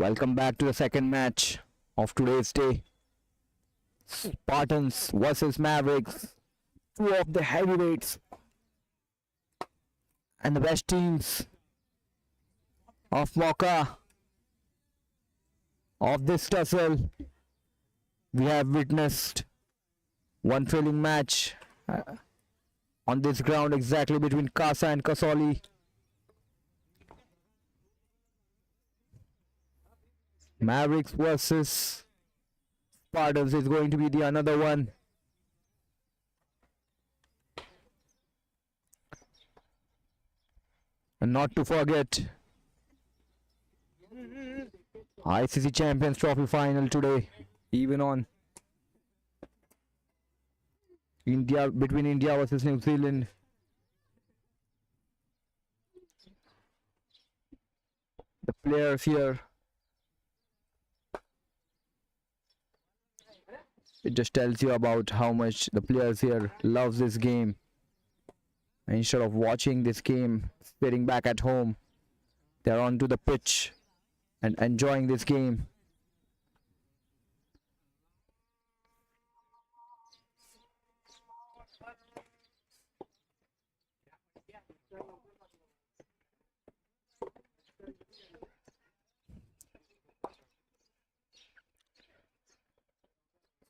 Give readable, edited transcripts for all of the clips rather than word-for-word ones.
Welcome back to the second match of today's day. Spartans versus Mavericks. Two of the heavyweights and the best teams of Mauka of this tussle. We have witnessed one thrilling match on this ground exactly between Casa and Kasoli. Mavericks versus Spartans is going to be the another one. And not to forget, ICC Champions Trophy final today, even on India, between India versus New Zealand. The players here, it just tells you about how much the players here love this game. And instead of watching this game, sitting back at home, they're onto the pitch and enjoying this game.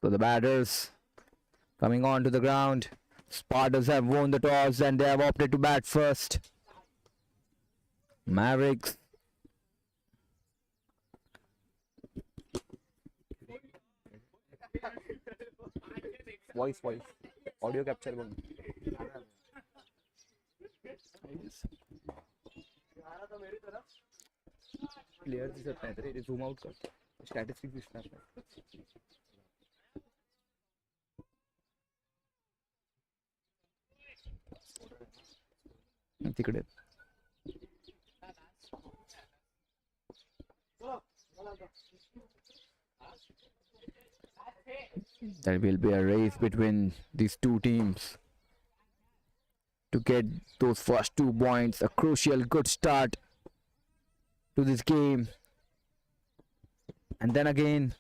So the batters coming onto the ground. Spartans have won the toss and they have opted to bat first. Mavericks voice audio capture bang players दिसत नाही रे zoom out कर statistics दिसणार नाही तिकडे there will be a race between these two teams to get those first 2 points, a crucial good start to this game. And then again,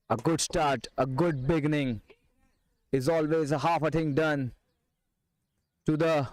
a good start, a good beginning is always a half a thing done to the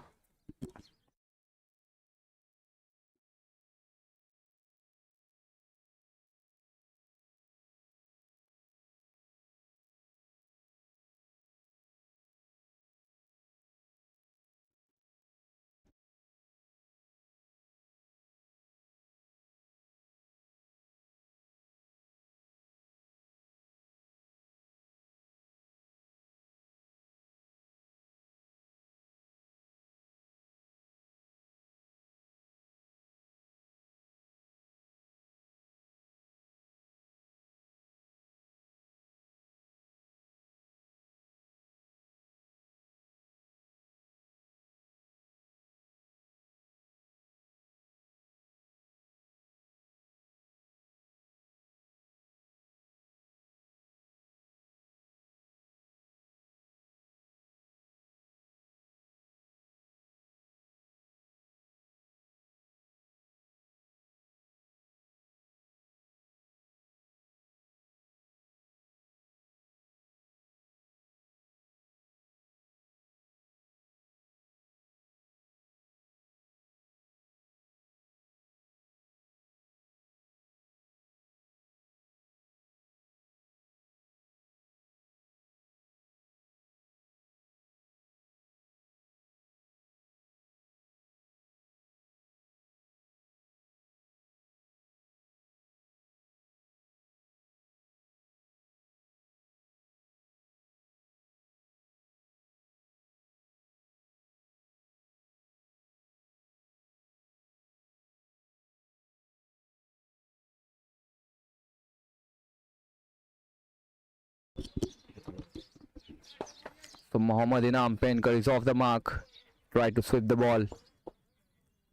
so Mohammad Inam Penkar is off the mark. Try to sweep the ball.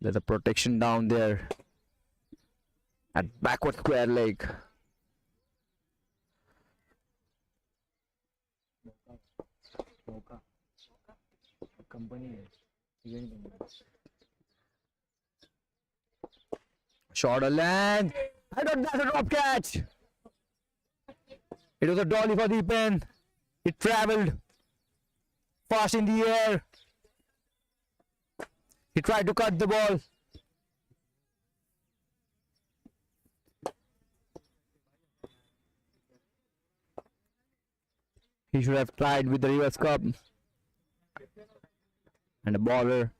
There's a protection down there at backward square leg. Mauka company Shorter length. I don't. That's a drop catch. It was a dolly for the pen. It travelled fast in the air. He tried to cut the ball. He should have tried with the reverse cup. And the bowler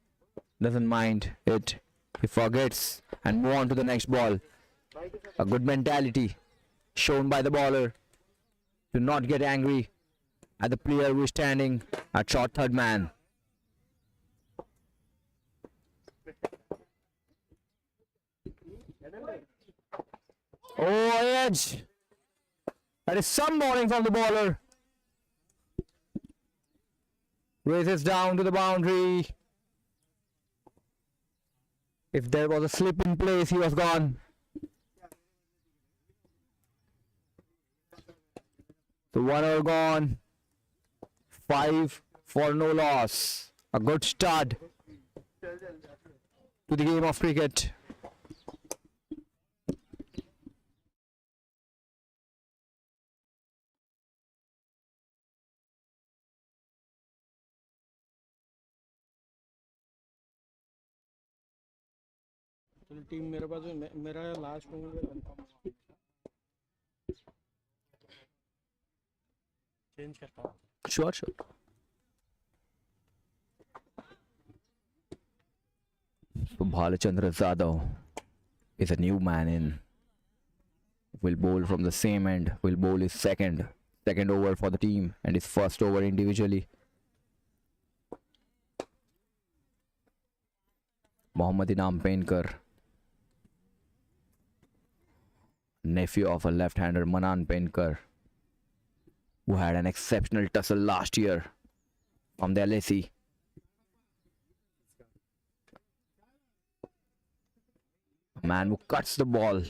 doesn't mind it. He forgets and move on to the next ball. A good mentality shown by the bowler to not get angry at the player who is standing at short third man. Oh, edge. That is some bowling from the bowler. Races down to the boundary. If there was a slip in place, he was gone. So 1 over gone. 5 for no loss. A good start to the game of cricket. Team मेरे पास मेरा last change करता हूँ. Sure, sure. So Bhalachandra Zadav is a new man in. Will bowl from the same end. Will bowl his second over for the team and his first over individually. Mohammad Inam Penkar, nephew of a left-hander Manan Penkar, who had an exceptional tussle last year from the LAC. A man who cuts the ball,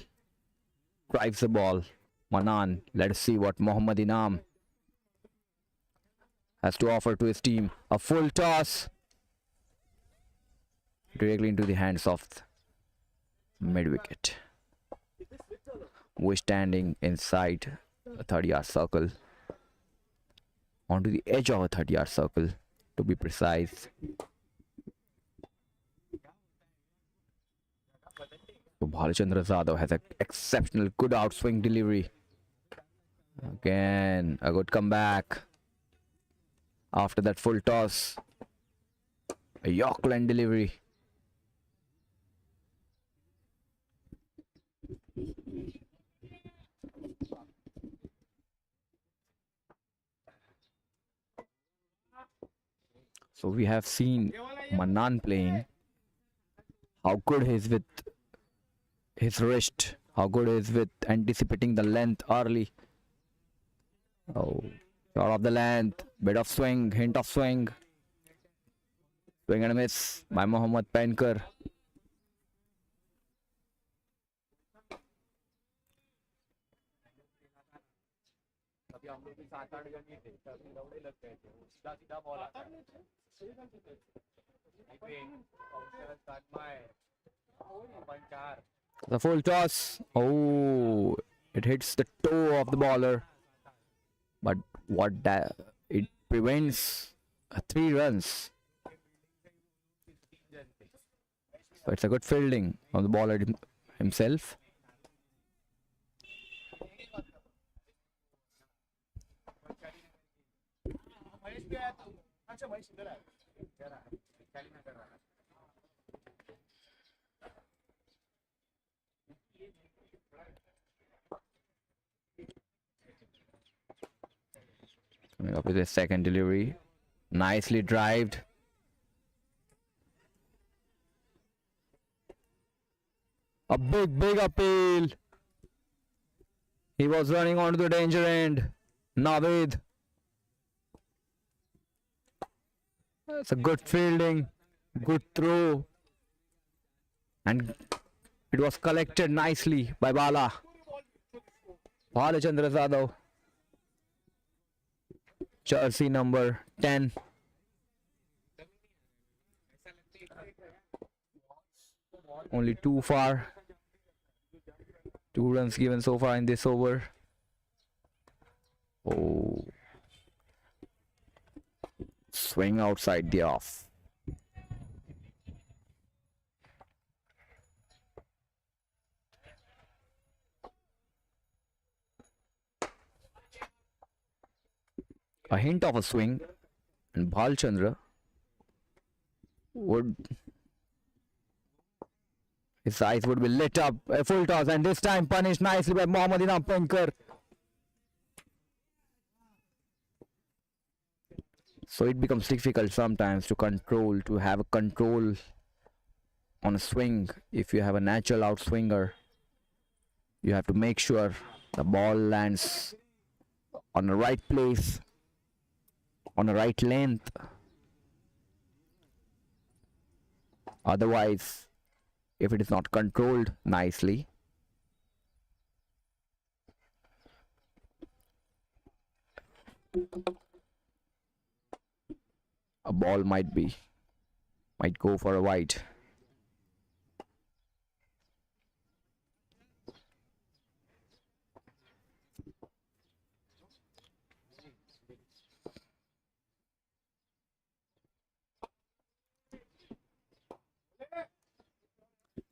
drives the ball. Manan, let us see what Mohammad Inam has to offer to his team. A full toss directly into the hands of mid-wicket, who is standing inside a 30-yard circle, onto the edge of a 30-yard circle to be precise. So Bhalachandra Zadav has an exceptional good outswing delivery. Again, a good comeback after that full toss. A Yorkland delivery. So we have seen Manan playing, how good he is with his wrist, how good he is with anticipating the length early. Oh, short of the length, bit of swing, hint of swing. Swing and a miss by Mohammad Penkar. The full toss. Oh, it hits the toe of the bowler. But it prevents 3 runs. So it's a good fielding of the bowler himself. Coming up with his second delivery. Nicely drived. A big appeal. He was running onto the danger end. Naveed. It's a good fielding, good throw, and it was collected nicely by Bhalachandra Zadav, jersey number 10. Only 2 far 2 runs given so far in this over. Oh, swing outside the off. A hint of a swing, and Bhalchandra would, his eyes would be lit up. A full toss, and this time punished nicely by Mohammad Inam Pankar. So it becomes difficult sometimes to have a control on a swing. If you have a natural outswinger, you have to make sure the ball lands on the right place, on the right length. Otherwise, if it is not controlled nicely, a ball might go for a wide.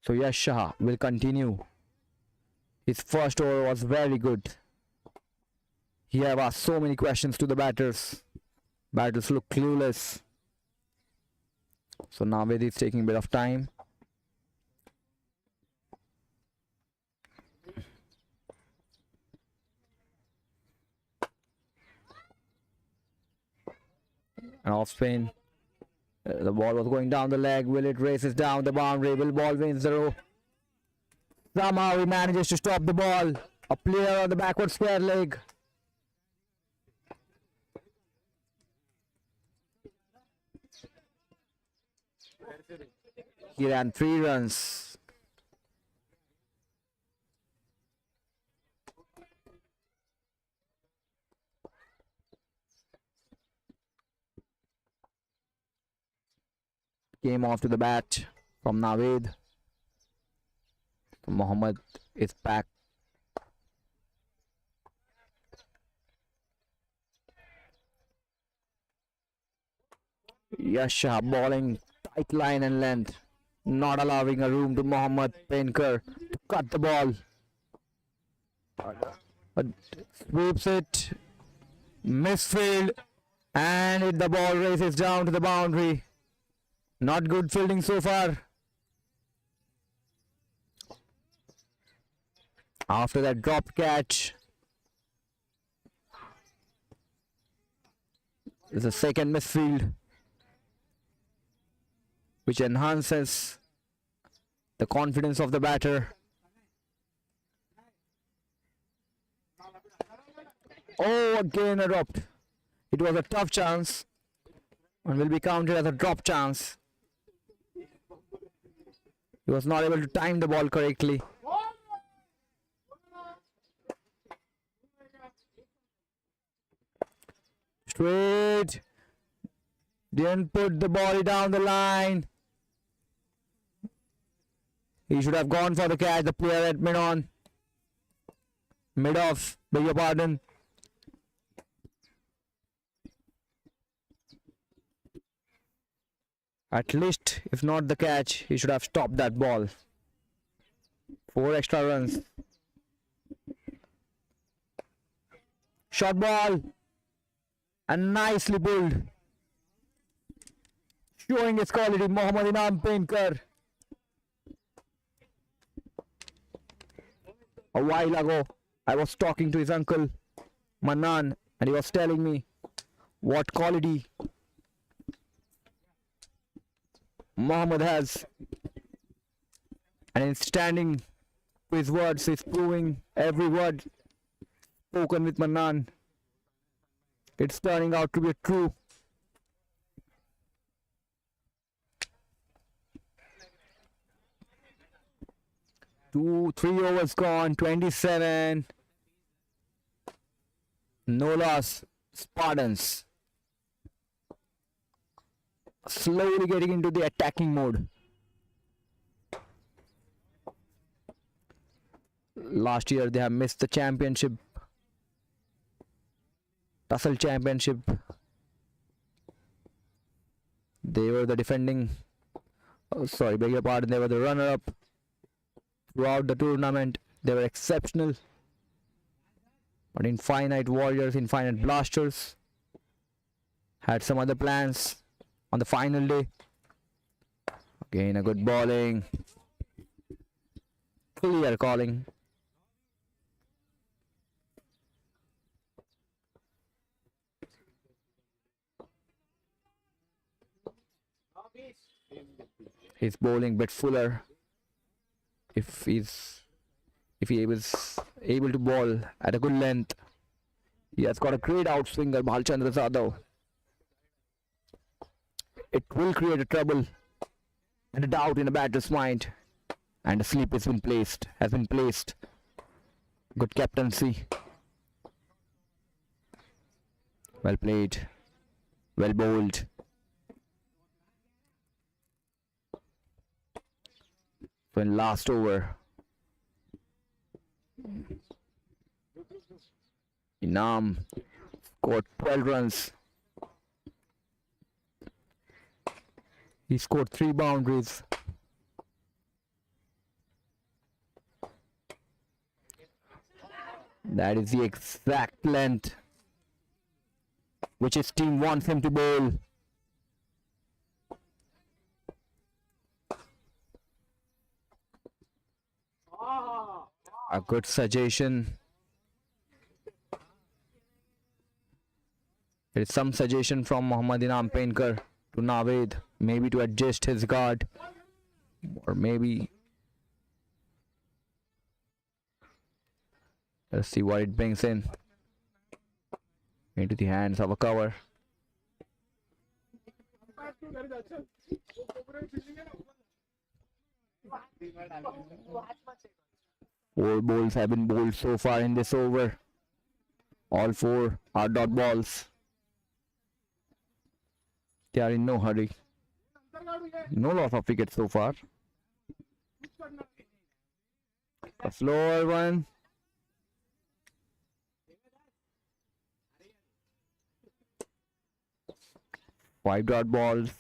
So Yash Shah will continue. His first over was very good. He have asked so many questions to the batters. Batters look clueless. So Naved is taking a bit of time. And off spin. The ball was going down the leg. Will it races down the boundary? Will ball wins the row? Somehow he manages to stop the ball. A player on the backward square leg. He ran 3 runs. Came off to the bat from Naved. Mohammad is back. Yash Shah bowling tight line and length, not allowing a room to Mohammad Pankar to cut the ball. Sweeps it, misfield, and the ball races down to the boundary. Not good fielding so far. After that dropped catch, is a second misfield, which enhances the confidence of the batter. Oh, again a dropped. It was a tough chance and will be counted as a drop chance. He was not able to time the ball correctly. Straight. Didn't put the body down the line. He should have gone for the catch. The player at mid-on. Mid-off, beg your pardon. At least, if not the catch, he should have stopped that ball. 4 extra runs. Short ball. And nicely pulled. Showing its quality, Mohammad Inam Pankar. A while ago, I was talking to his uncle, Manan, and he was telling me what quality Mohammad has. And in standing to his words, he's proving every word spoken with Manan. It's turning out to be true. Three overs gone, 27. No loss. Spartans slowly getting into the attacking mode. Last year they have missed the championship, Tussle championship. They were the defending, sorry, beg your pardon, they were the runner-up throughout the tournament. They were exceptional. But Infinite Warriors, Infinite Blasters had some other plans on the final day. Again, a good bowling. Clear calling. He's bowling a bit fuller. If he was able to bowl at a good length. He has got a great outswinger, Bhalchandra Jadhav. It will create a trouble and a doubt in a batter's mind. And a sleep has been placed. Good captaincy. Well played. Well bowled. So in last over, Inam scored 12 runs. He scored 3 boundaries. That is the exact length which his team wants him to bowl. A good suggestion. There is some suggestion from Mohammad Inam Painter to Naved, maybe to adjust his guard, or maybe let's see what it brings in into the hands of a cover. Four balls have been bowled so far in this over. All 4 are dot balls. They are in no hurry. No loss of wickets so far. A slower one. 5 dot balls.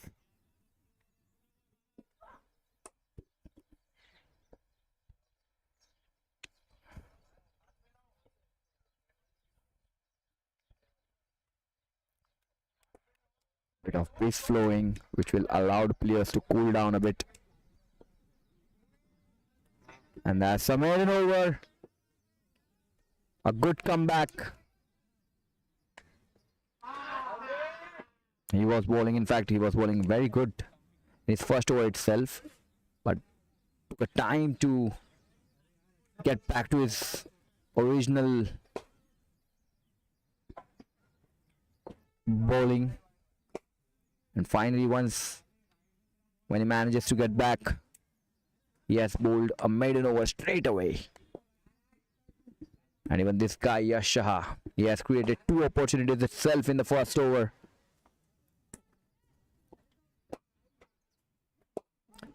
Bit of pace flowing, which will allow the players to cool down a bit. And that's a maiden over. A good comeback. He was bowling, in fact, he was bowling very good in his first over itself, but took a time to get back to his original bowling. And finally, once when he manages to get back, he has bowled a maiden over straight away. And even this guy, Yash Shah, he has created 2 opportunities itself in the first over.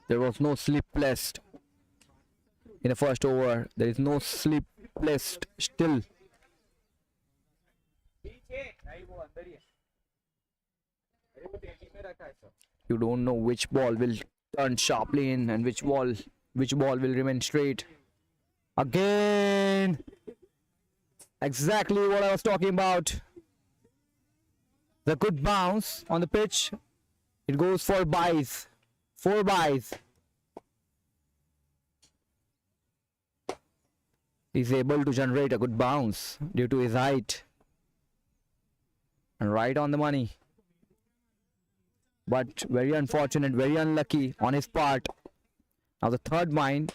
There was no slip placed in the first over. There is no slip placed still. You don't know which ball will turn sharply in and which ball will remain straight. Again, exactly what I was talking about. The good bounce on the pitch. It goes for Bliez. 4 byes. He's able to generate a good bounce due to his height. And right on the money. But very unfortunate, very unlucky on his part. Now the third man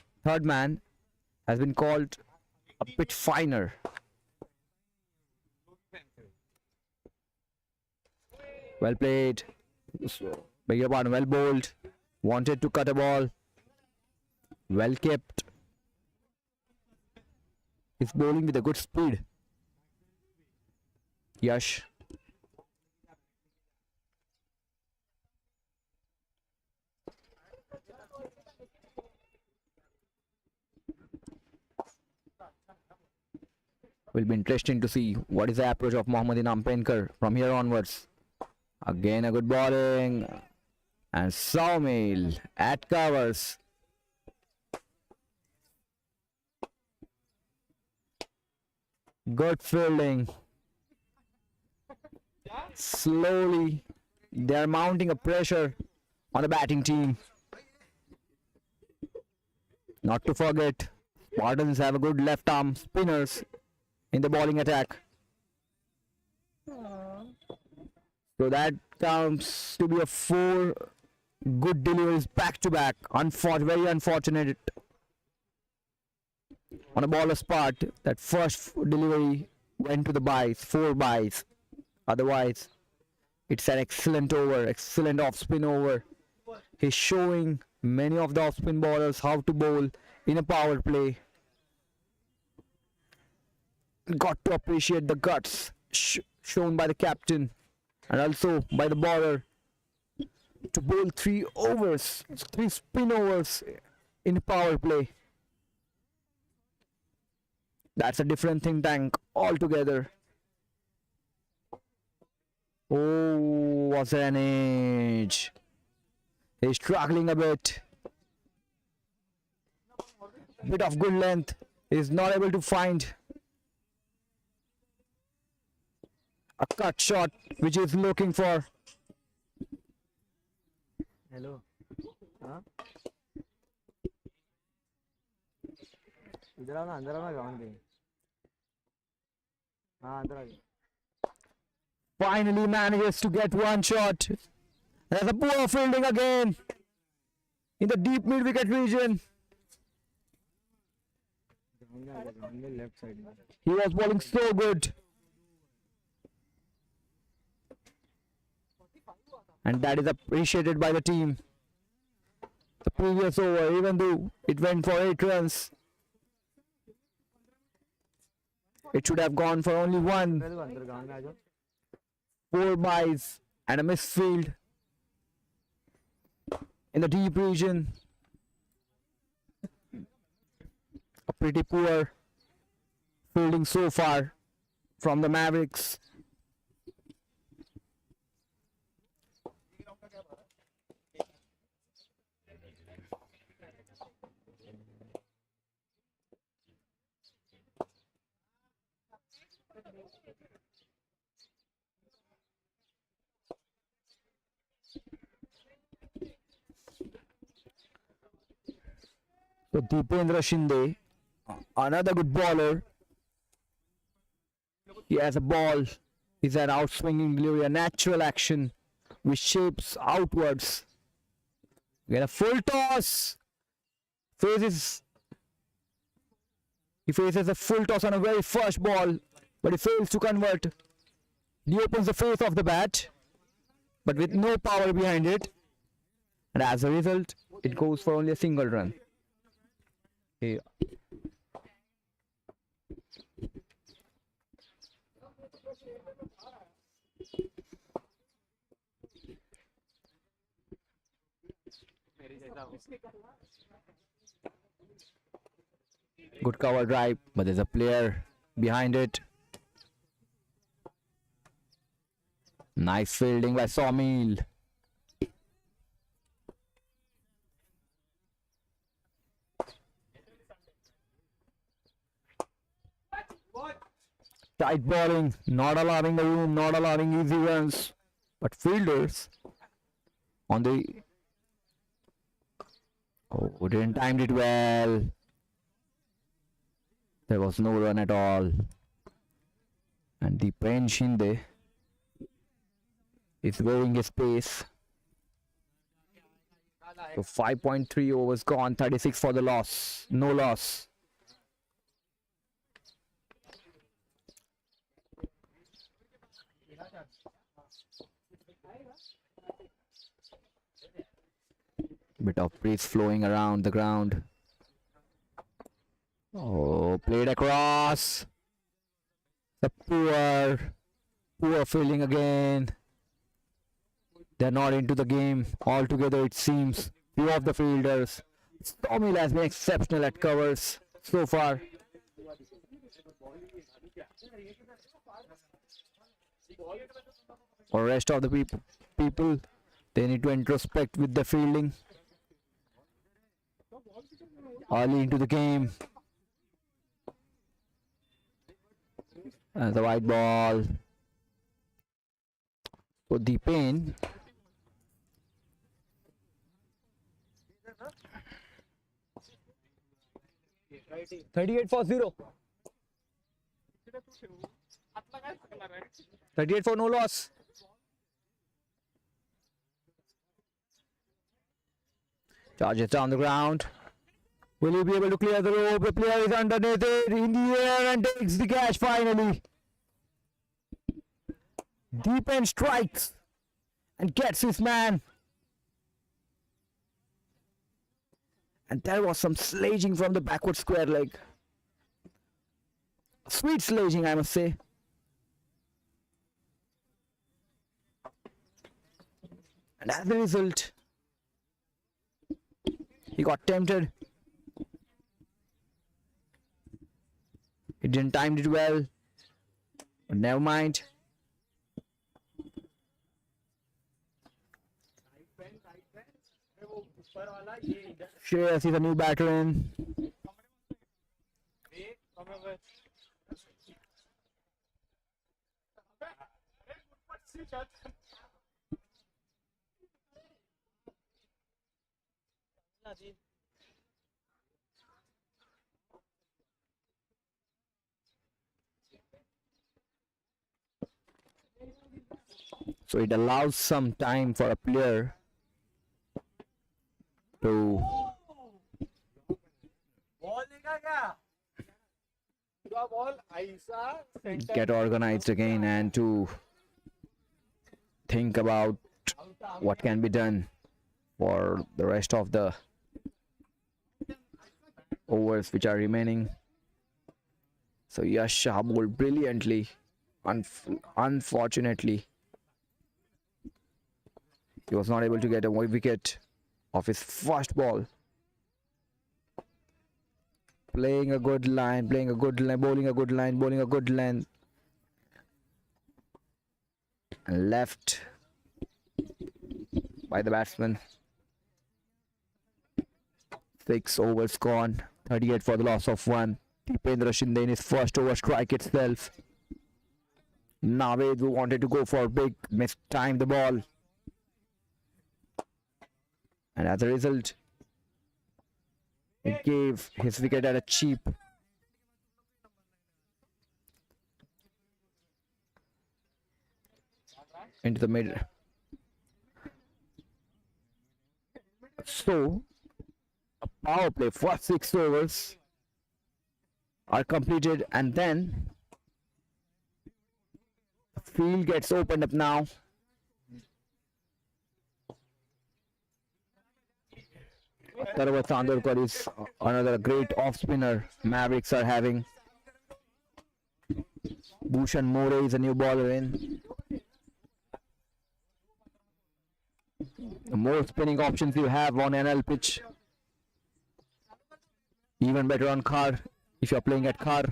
has been called a bit finer. Well played. Beg your pardon, well bowled. Wanted to cut a ball. Well kept. He's bowling with a good speed. Yash. Will be interesting to see what is the approach of Mohammad Inam Penkar from here onwards. Again a good bowling. And Saumil at covers. Good fielding. Slowly, they are mounting a pressure on the batting team. Not to forget, Spartans have a good left arm spinners in the bowling attack. So that counts to be a 4 good deliveries back to back. Very unfortunate on a bowler's part. That first delivery went to the byes, 4 byes. Otherwise, it's an excellent over, excellent off-spin over. He's showing many of the off-spin bowlers how to bowl in a power play. Got to appreciate the guts shown by the captain and also by the bowler to bowl 3 overs, 3 spin overs in a power play. That's a different think tank altogether. Oh, was an edge. He's struggling a bit. Bit of good length. He's not able to find a cut shot which he's looking for. Hello. हाँ इधर आओ ना अंदर आओ ना ground पे हाँ अंदर आ जाओ Finally manages to get one shot. There's a poor fielding again in the deep mid wicket region. Ground में लेफ्ट साइड में He was bowling so good. And that is appreciated by the team. The previous over, even though it went for 8 runs, it should have gone for only 1. पहले तो अंदर ground में आ जाओ 4 byes and a missed field in the deep region. A pretty poor fielding so far from the Mavericks. So Deependra Shinde, another good bowler. He has a ball. He's an outswinging delivery, a natural action which shapes outwards. Get a full toss. He faces a full toss on a very first ball, but he fails to convert. He opens the face of the bat, but with no power behind it. And as a result, it goes for only a single run. Here. Good cover drive, but there's a player behind it. Nice fielding by Saumil. Tight bowling, not allowing the room, not allowing easy runs. But fielders on the... Oh, didn't time it well. There was no run at all. And Deependra Shinde is going his pace. So 5.3 overs gone, 36 for the loss. No loss. Bit of breeze flowing around the ground. Oh, played across. The poor fielding again. They're not into the game altogether, it seems. Few of the fielders. Saumil has been exceptional at covers so far. For rest of the people, they need to introspect with the fielding early into the game. And the white ball for the pain. $38 for 0. 38 for no loss. Charges down the ground. Will he be able to clear the rope? The player is underneath it, in the air, and takes the catch finally. Deep end strikes and gets his man. And there was some sledging from the backward square leg. Sweet sledging, I must say. And as a result, he got tempted. He didn't time it well. But never mind. Shreyas is a new batter in. So it allows some time for a player to get organized again and to think about what can be done for the rest of the overs which are remaining. So Yash Shah bowled brilliantly. Unfortunately, he was not able to get a wicket of his first ball. Playing a good line, bowling a good line. And left by the batsman. 6 overs gone. 38 for the loss of 1. Dipendra Shinde in his first over strike itself. Naved, who wanted to go for big, mistimed the ball. And as a result, he gave his wicket at a cheap. Into the mid. So, a power play for 6 overs are completed, and then the field gets opened up now. Tarva Chandorkar is another great off spinner Mavericks are having. Bhushan More is a new bowler in. The more spinning options you have on NL pitch, even better on car if you are playing at car.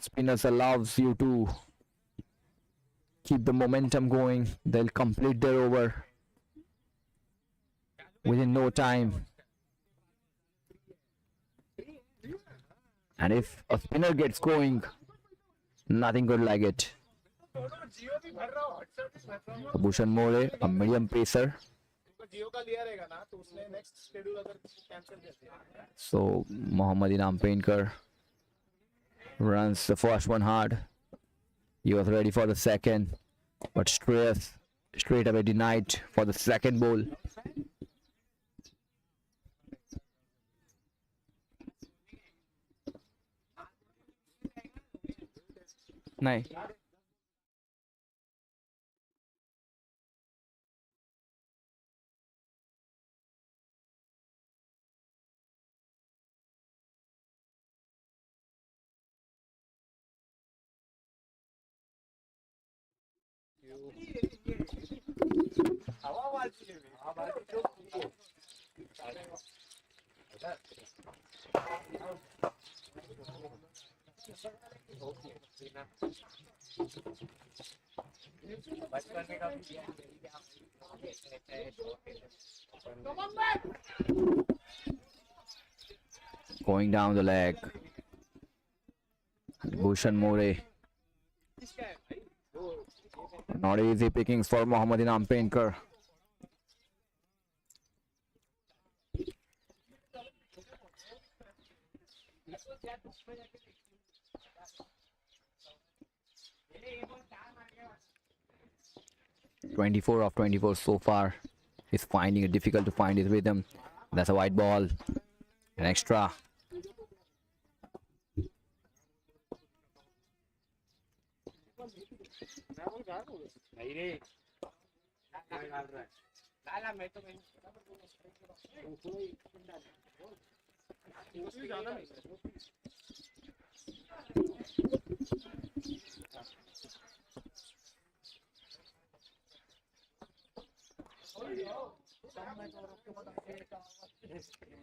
Spinners allows you to keep the momentum going. They'll complete their over within no time. And if a spinner gets going, nothing good like it. Bhushan More, a medium pacer. So Mohammad Inam Painkar runs the first one hard. He was ready for the second, but straight away denied for the second ball. नहीं Going down the leg. Bhushan More. Not easy pickings for Mohammad Inam Painter. "24 of 24 so far." He's finding it difficult to find his rhythm. That's a white ball. An extra.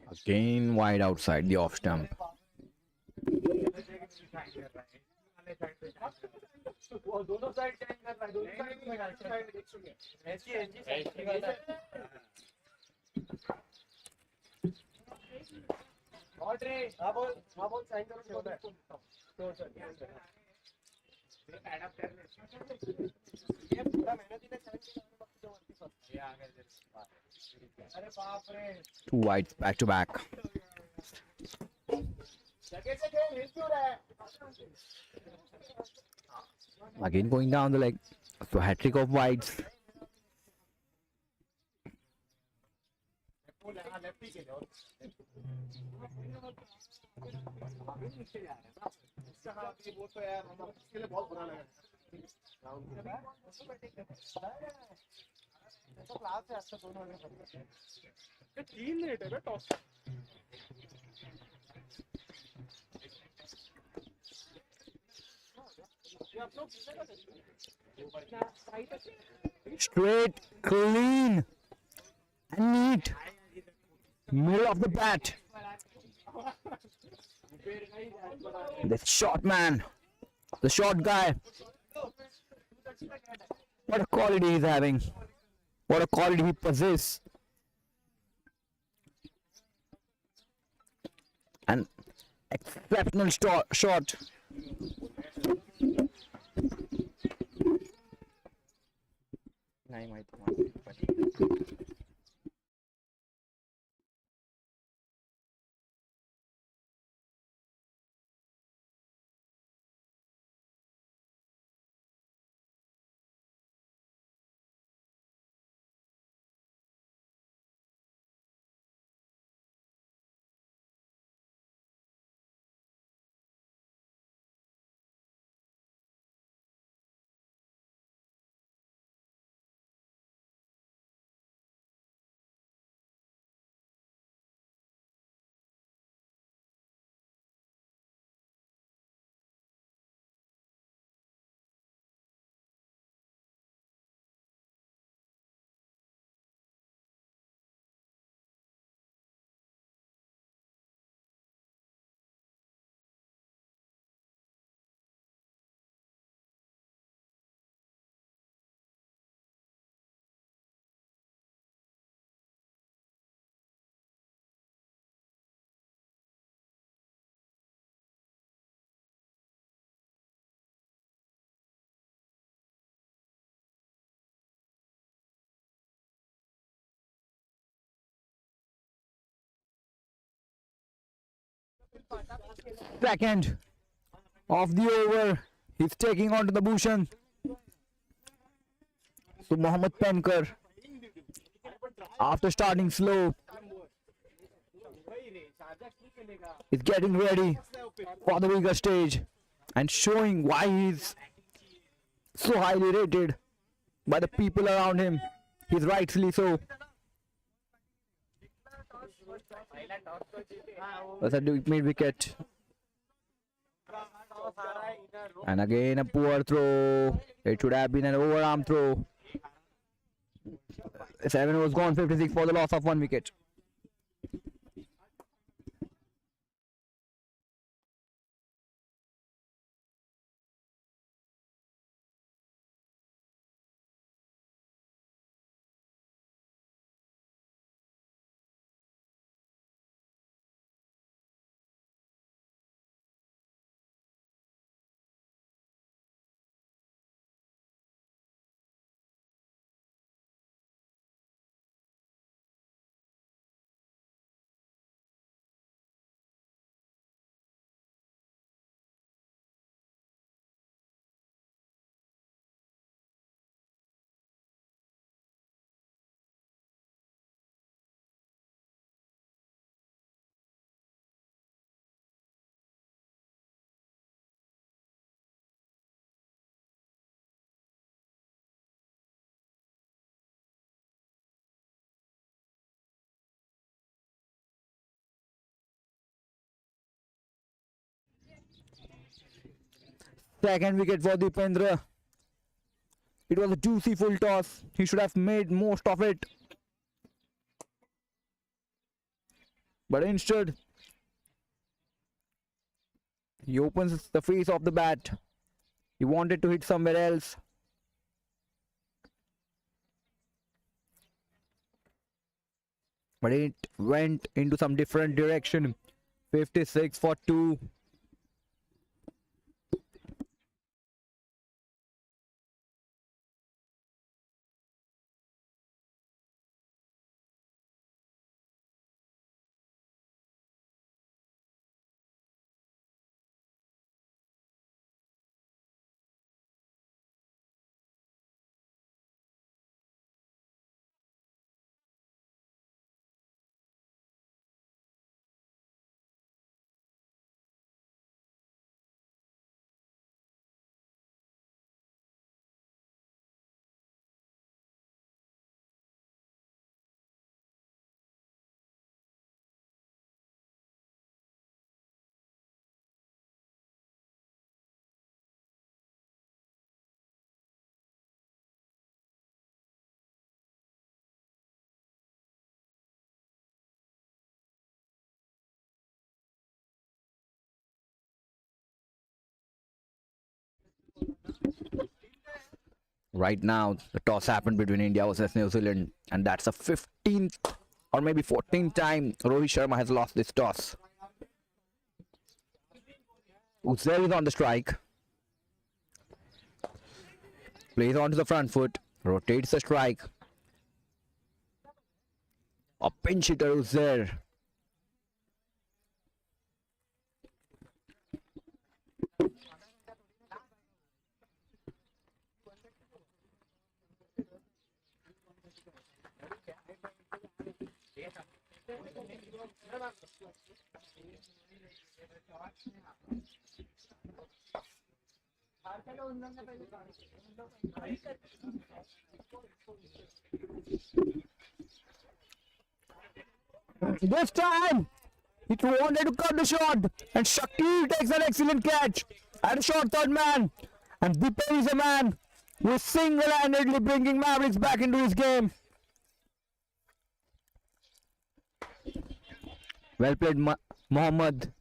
Again wide outside the off stump. Two wides back to back. Again going down the leg. So hat trick of wides. Straight, clean, and neat. Middle of the bat. The short man, the short guy. What a quality he's having. What a quality he possesses. An exceptional shot. Second of the over. He's taking on to the Bhushan. So Mohammad Pankar, after starting slow, is getting ready for the bigger stage and showing why he's so highly rated by the people around him. He's rightfully so. That's a mid wicket. And again a poor throw. It should have been an overarm throw. 7 was gone, 56 for the loss of 1 wicket. Second wicket for Deependra. It was a juicy full toss. He should have made most of it. But instead, he opens the face of the bat. He wanted to hit somewhere else. But it went into some different direction. 56 for 2. Right now, the toss happened between India versus New Zealand, and that's the 15th or maybe 14th time Rohit Sharma has lost this toss. Uzair is on the strike. Plays onto the front foot, rotates the strike. A pinch hitter Uzair. This time, he wanted to cut the shot, and Shakti takes an excellent catch at a short third man. And Dipen is a man who is single-handedly bringing Mavericks back into his game. Well played, Mohammad.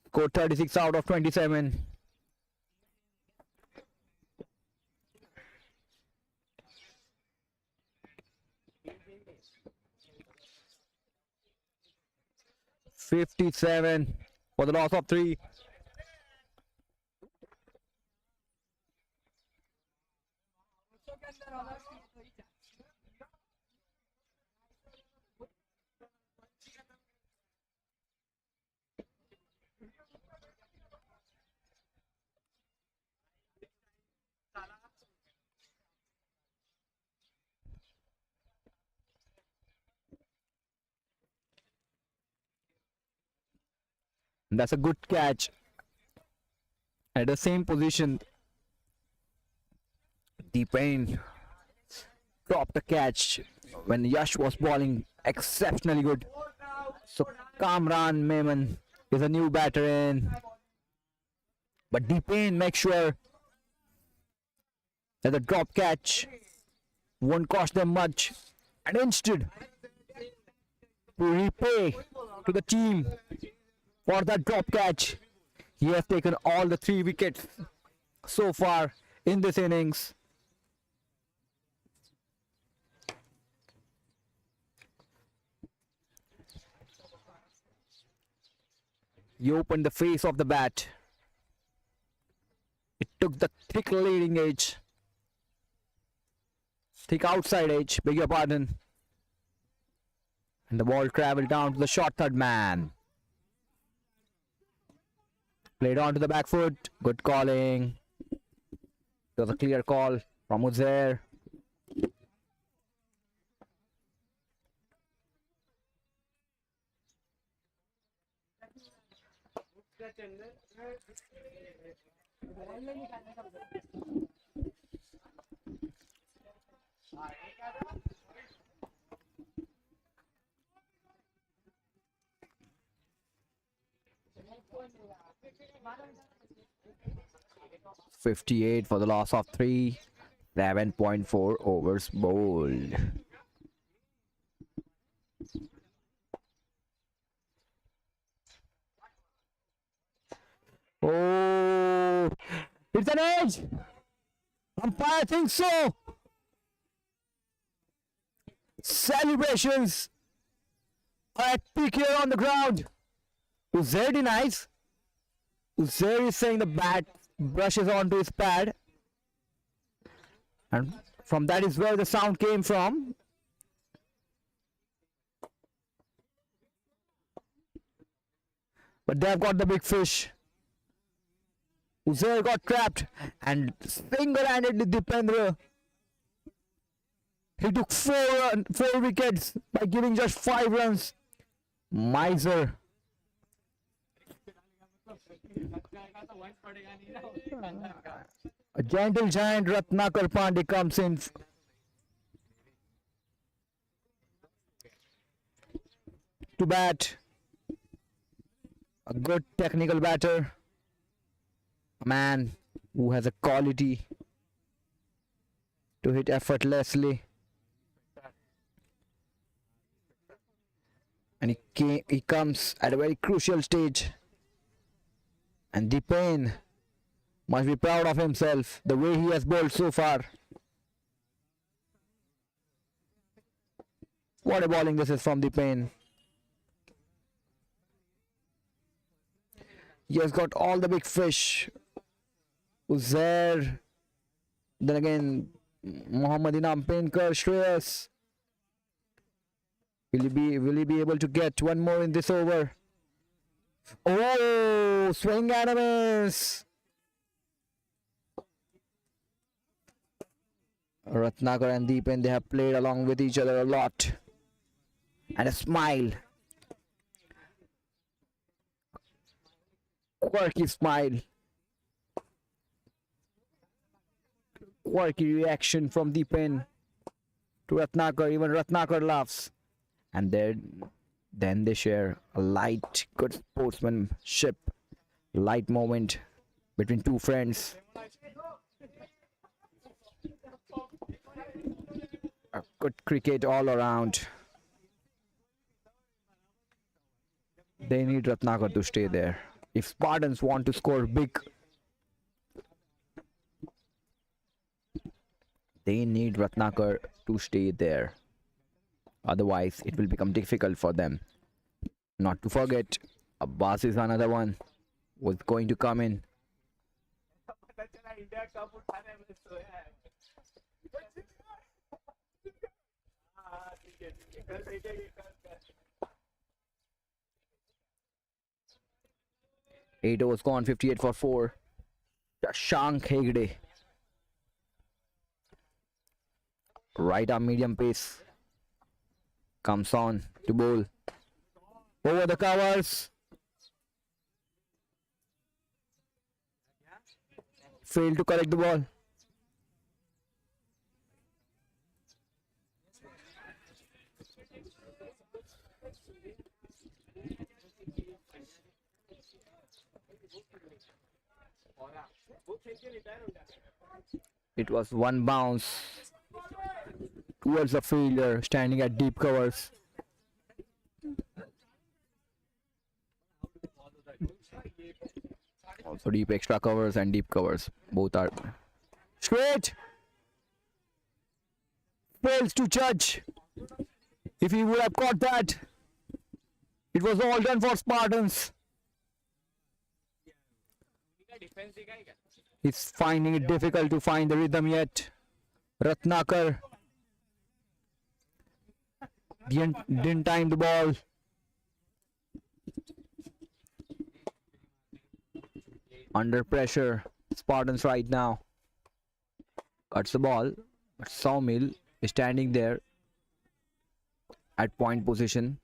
Scored 36 out of 27. $57 for the loss of 3. That's a good catch. At the same position, Deepen dropped the catch when Yash was bowling exceptionally good. So Kamran Memon is a new batter in. But Deepen makes sure that the drop catch won't cost them much. And instead, to repay to the team for that drop catch, he has taken all the 3 wickets so far in this innings. He opened the face of the bat. It took the thick leading edge. Thick outside edge, beg your pardon. And the ball travelled down to the short third man. Played on to the back foot. Good calling. It was a clear call from Uzair. 58 for the loss of 3. 7.4 overs bowled. Oh, it's an edge. Umpire thinks so. Celebrations are at peak here on the ground. Uzair denies. Uzair is saying the bat brushes onto his pad. And from that is where the sound came from. But they have got the big fish. Uzair got trapped and single-handedly Dipendra. He took 4 wickets by giving just 5 runs. Miser. A gentle giant Ratnakar Pandey comes in to bat. A good technical batter. A man who has a quality to hit effortlessly. And he comes at a very crucial stage. And Dipen must be proud of himself, the way he has bowled so far. What a bowling this is from Dipen. He has got all the big fish. Uzair. Then again, Mohammad Inam Penkar, Shreyas. Will he be able to get one more in this over? Oh, swing and a miss. Ratnakar and Deepan, they have played along with each other a lot. And a smile. Quirky smile. Quirky reaction from Deepan to Ratnakar. Even Ratnakar laughs. And then they share a light, good sportsmanship, light moment between two friends. A good cricket all around. They need Ratnakar to stay there. If Spartans want to score big, they need Ratnakar to stay there. Otherwise, it will become difficult for them. Not to forget, Abbas is another one who's going to come in. Eight overs gone, 58 for 4. Shashank Hegde. Right arm medium pace. Comes on to bowl. Over the covers. Failed to correct the ball. It was one bounce towards the fielder standing at deep covers. Also deep extra covers and deep covers. Both are straight. Fails to judge. If he would have caught that, it was all done for Spartans. He's finding it difficult to find the rhythm yet. Ratnakar didn't time the ball. Under pressure, Spartans right now. Cuts the ball, but Sawmill is standing there at point position.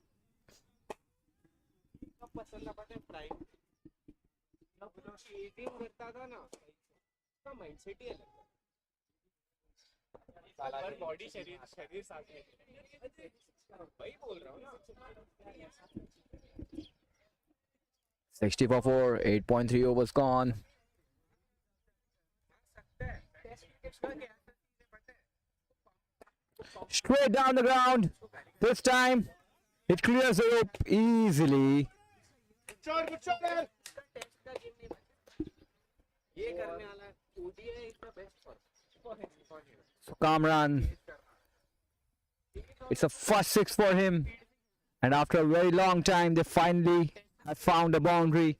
Body शरीर शरीर साथ में वही बोल रहा हूँ ना 60 for 4, 8.3 overs gone. Straight down the ground. This time, it clears the rope easily. Good shot, man. So Kamran, it's a first six for him. And after a very long time, they finally have found a boundary.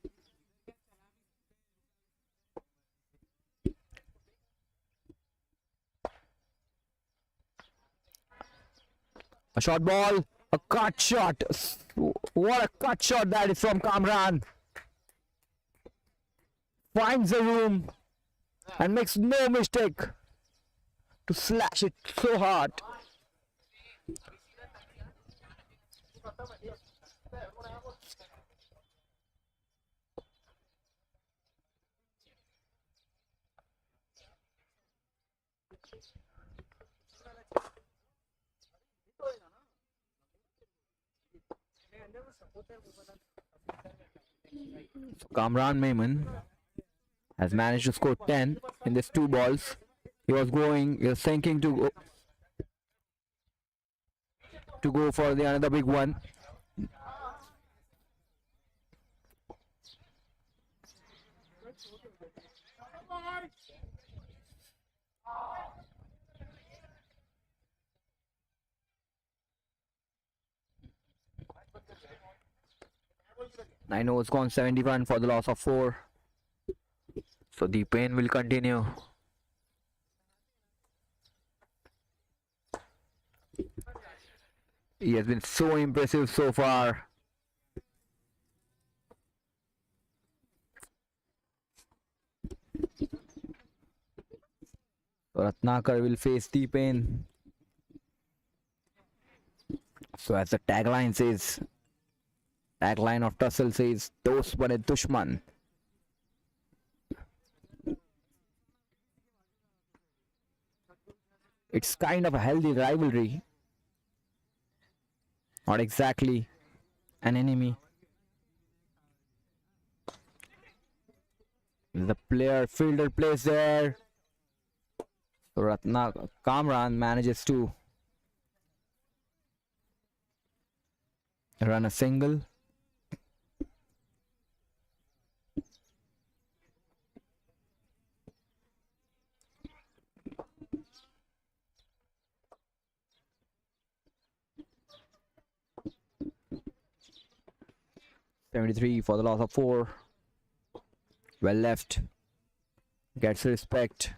A short ball, a cut shot. What a cut shot that is from Kamran. Finds the room and makes no mistake to slash it so hard. So Kamran Memon has managed to score 10 in these two balls. He was thinking to go for the another big one. I know it's gone 71 for the loss of 4. So the pain will continue. He has been so impressive so far. Ratnakar will face the pain. So as the tagline says, tagline of Tussle says, Dost bane dushman. It's kind of a healthy rivalry. Not exactly an enemy. The fielder plays there. So Kamran manages to run a single. .73 for the loss of 4. Well left. Gets respect.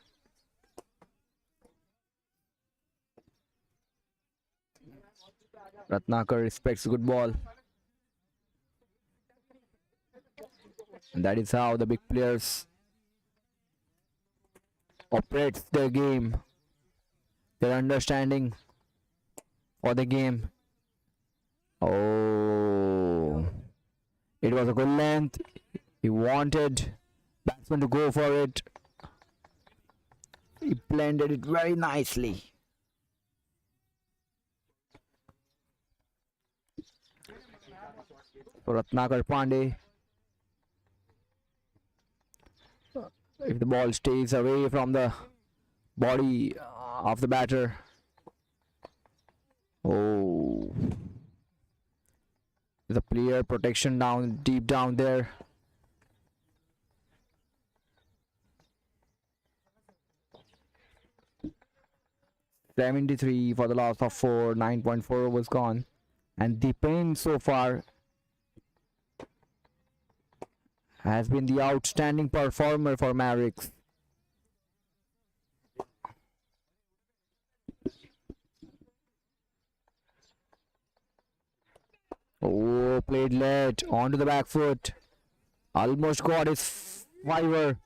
Ratnakar respects good ball. And that is how the big players operates their game. Their understanding for the game. Oh, it was a good length. He wanted batsman to go for it. He blended it very nicely. For Ratnakar Pandey, if the ball stays away from the body of the batter. Oh, the player protection down deep down there. .73 for the loss of 4. 9.4 was gone, and the pain so far has been the outstanding performer for Mavericks. Oh, played late onto the back foot. Almost got his fiver.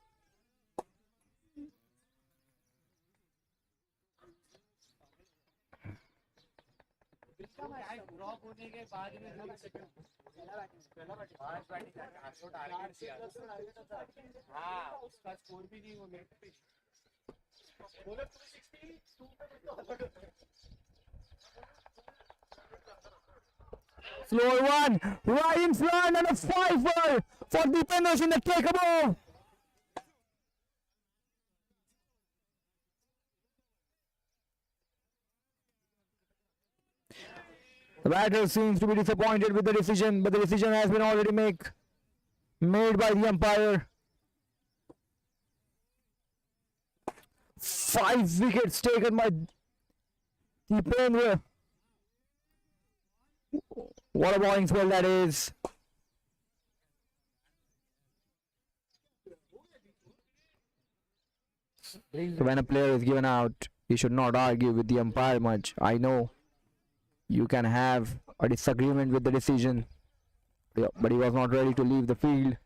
Slower one, right in front, and a fiver for Deependers in the takeable. The batter seems to be disappointed with the decision, but the decision has been already made by the umpire. 5 wickets taken by T-20. What a bowling spell that is. So when a player is given out, he should not argue with the umpire much. I know you can have a disagreement with the decision, but he was not ready to leave the field.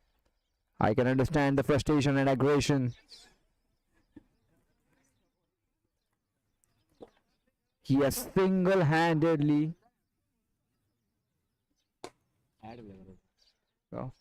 I can understand the frustration and aggression. He has single-handedly oh.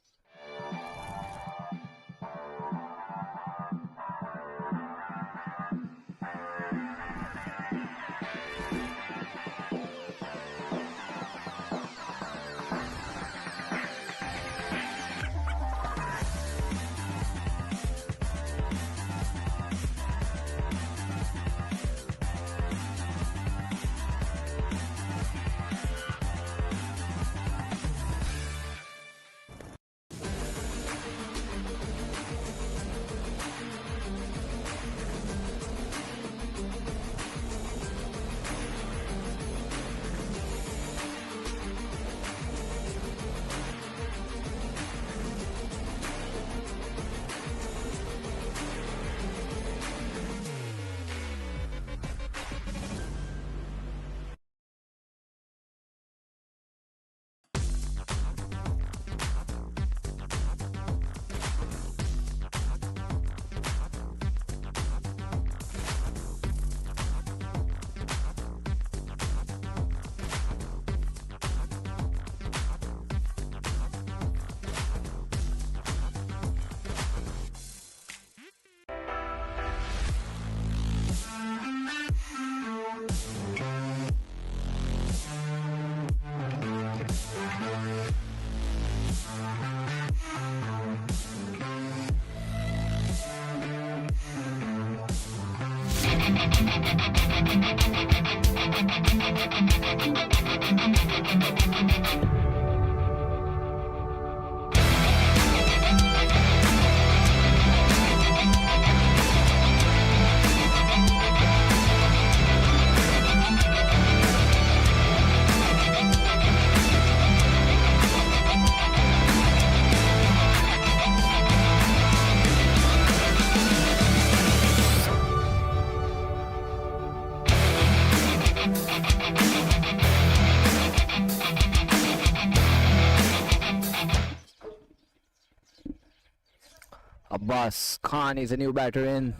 Abbas Khan is a new batter in.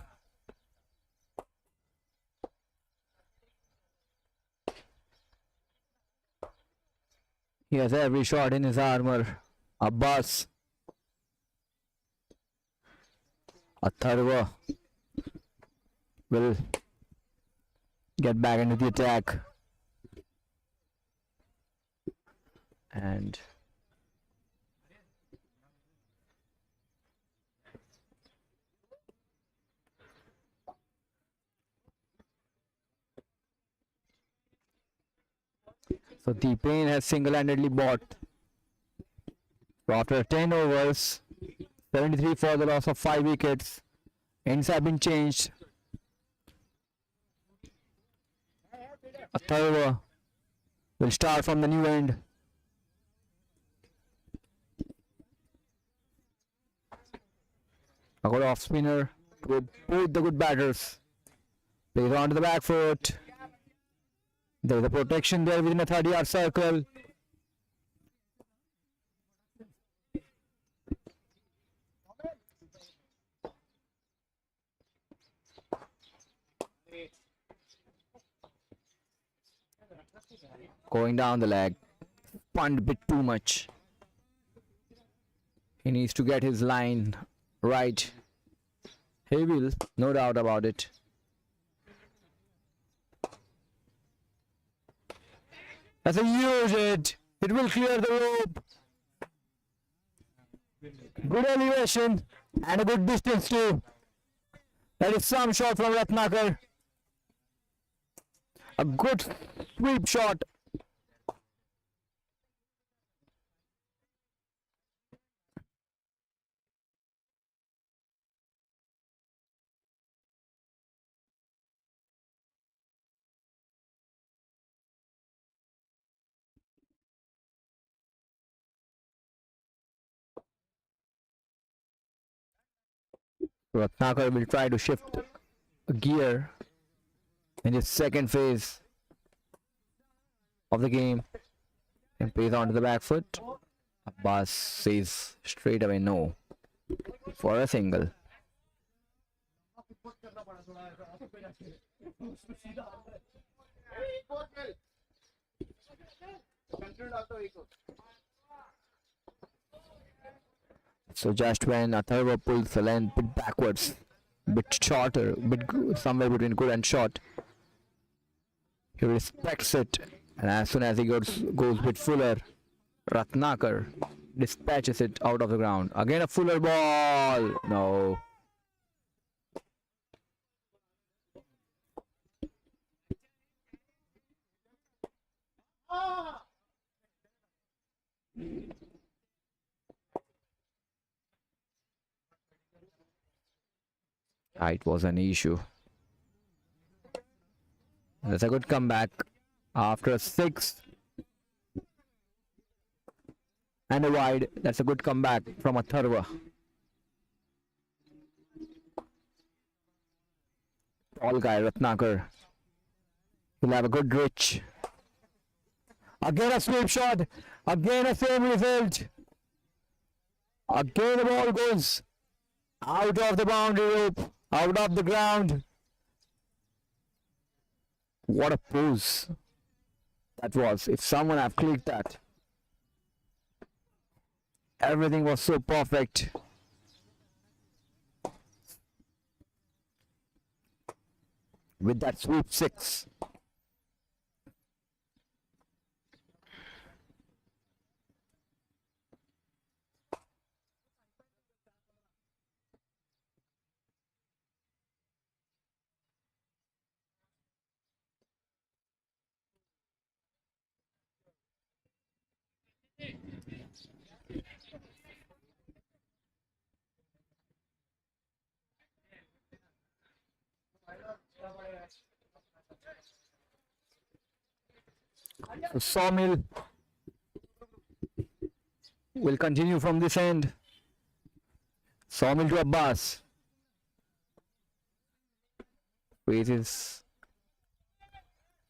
He has every shot in his armor. Abbas. Atharva will get back into the attack. And so T-20 has single-handedly bought. So after 10 overs, 73 for the loss of 5 wickets. Ends have been changed. Atharva will start from the new end. A good off spinner with both the good batters. Plays onto the back foot. There is a protection there within a 30-yard circle. Going down the leg. Spun a bit too much. He needs to get his line right. He will, no doubt about it. That's a huge hit. It will clear the rope. Good elevation and a good distance too. That is some shot from Ratnakar. A good sweep shot. Ratnakar will try to shift a gear in his second phase of the game and plays onto the back foot. Abbas says straight away no for a single. So just when Atharva pulls the length bit backwards, bit shorter, somewhere between good and short, he respects it, and as soon as he goes bit fuller, Ratnakar dispatches it out of the ground. Again a fuller ball. No. It was an issue. That's a good comeback after a 6 and a wide. That's a good comeback from Atharva. Tall guy Ratnakar will have a good reach. Again a sweep shot. Again a same result. Again the ball goes out of the boundary rope, out of the ground. What a pose that was. If someone have clicked that. Everything was so perfect. With that sweep 6. So Sawmill will continue from this end. Sawmill to Abbas. Faces.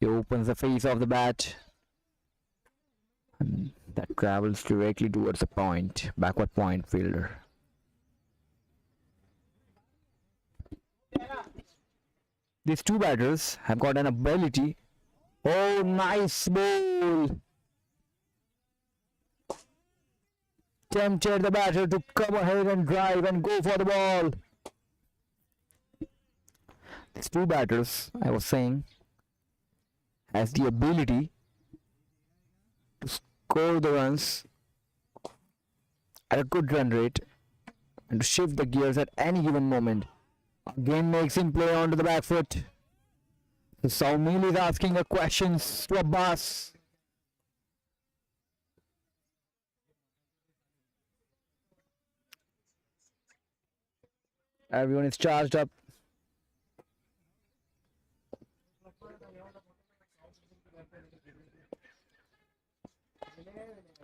He opens the face of the bat. And that travels directly towards the point. Backward point fielder. These two batters have got an ability. Oh, nice ball. Tempted the batter to come ahead and drive and go for the ball. These two batters, I was saying, has the ability to score the runs at a good run rate and to shift the gears at any given moment. Again makes him play onto the back foot. So Sawmill is asking a questions to Abbas. Everyone is charged up.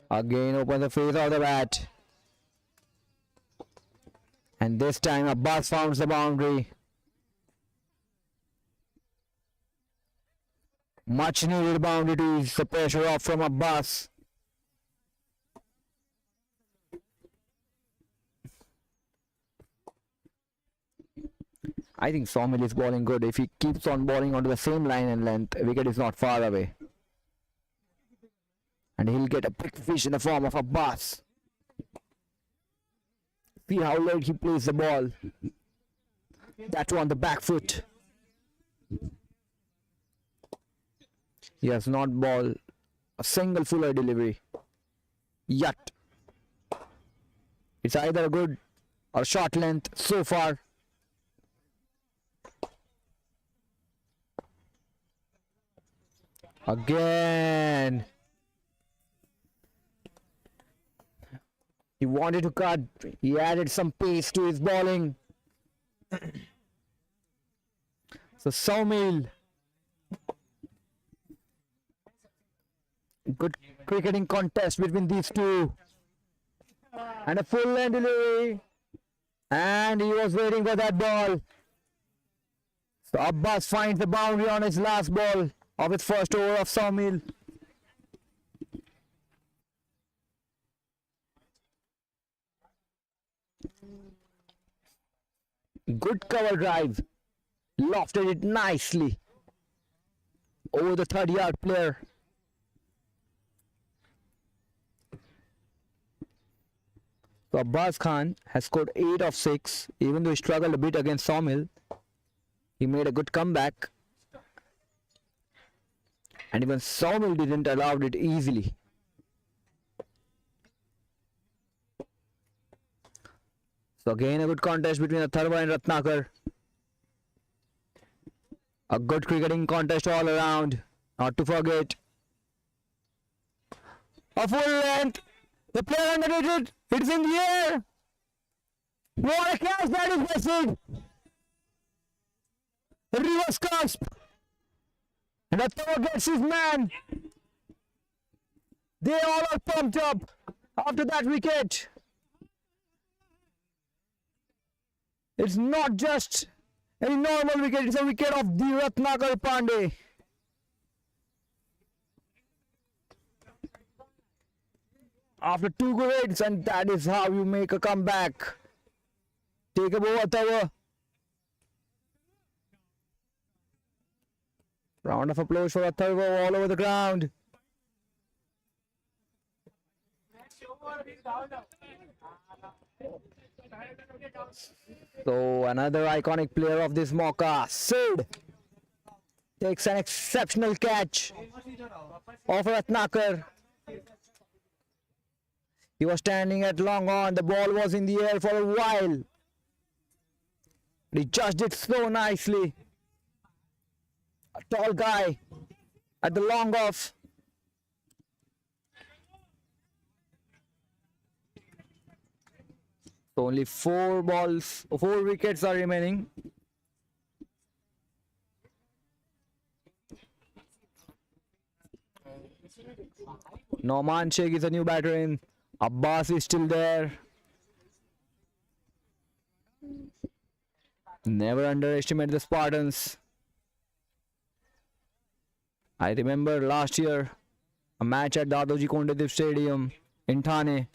Again open the face of the bat. And this time Abbas founds the boundary. Much needed boundary to ease the pressure off from Abbas. I think Sawmill is bowling good. If he keeps on bowling onto the same line and length, wicket is not far away. And he'll get a big fish in the form of Abbas. See how late he plays the ball. That one on the back foot. He has not bowled a single fuller delivery yet. It's either a good or short length so far. Again. He wanted to cut. He added some pace to his bowling. So Sawmill. Good cricketing contest between these two. And a full end delivery. And he was waiting for that ball. So Abbas finds the boundary on his last ball of his first over of Sawmill. Good cover drive. Lofted it nicely over the 30-yard player. So Abbas Khan has scored 8 of 6. Even though he struggled a bit against Sawmill, he made a good comeback. And even Sawmill didn't allow it easily. So again a good contest between Atharva and Ratnakar. A good cricketing contest all around. Not to forget. A full length. The player underrated it. It's in the air. What a catch that is missing. The reverse cusp. And Atharva gets his man. They all are pumped up after that wicket. It's not just any normal wicket, it's a wicket of the Ratnakar Pandey. After 2 good hits, and that is how you make a comeback. Take a bow, Atharva. Round of applause for Atharva all over the ground. So another iconic player of this Mauka, Sid, takes an exceptional catch of Ratnakar. He was standing at long on, the ball was in the air for a while. He judged it so nicely. A tall guy at the long off. So only 4 wickets are remaining. Nauman Sheikh is a new batter in. Abbas is still there. Never underestimate the Spartans. I remember last year a match at Dadoji Kondedev Stadium in Thane.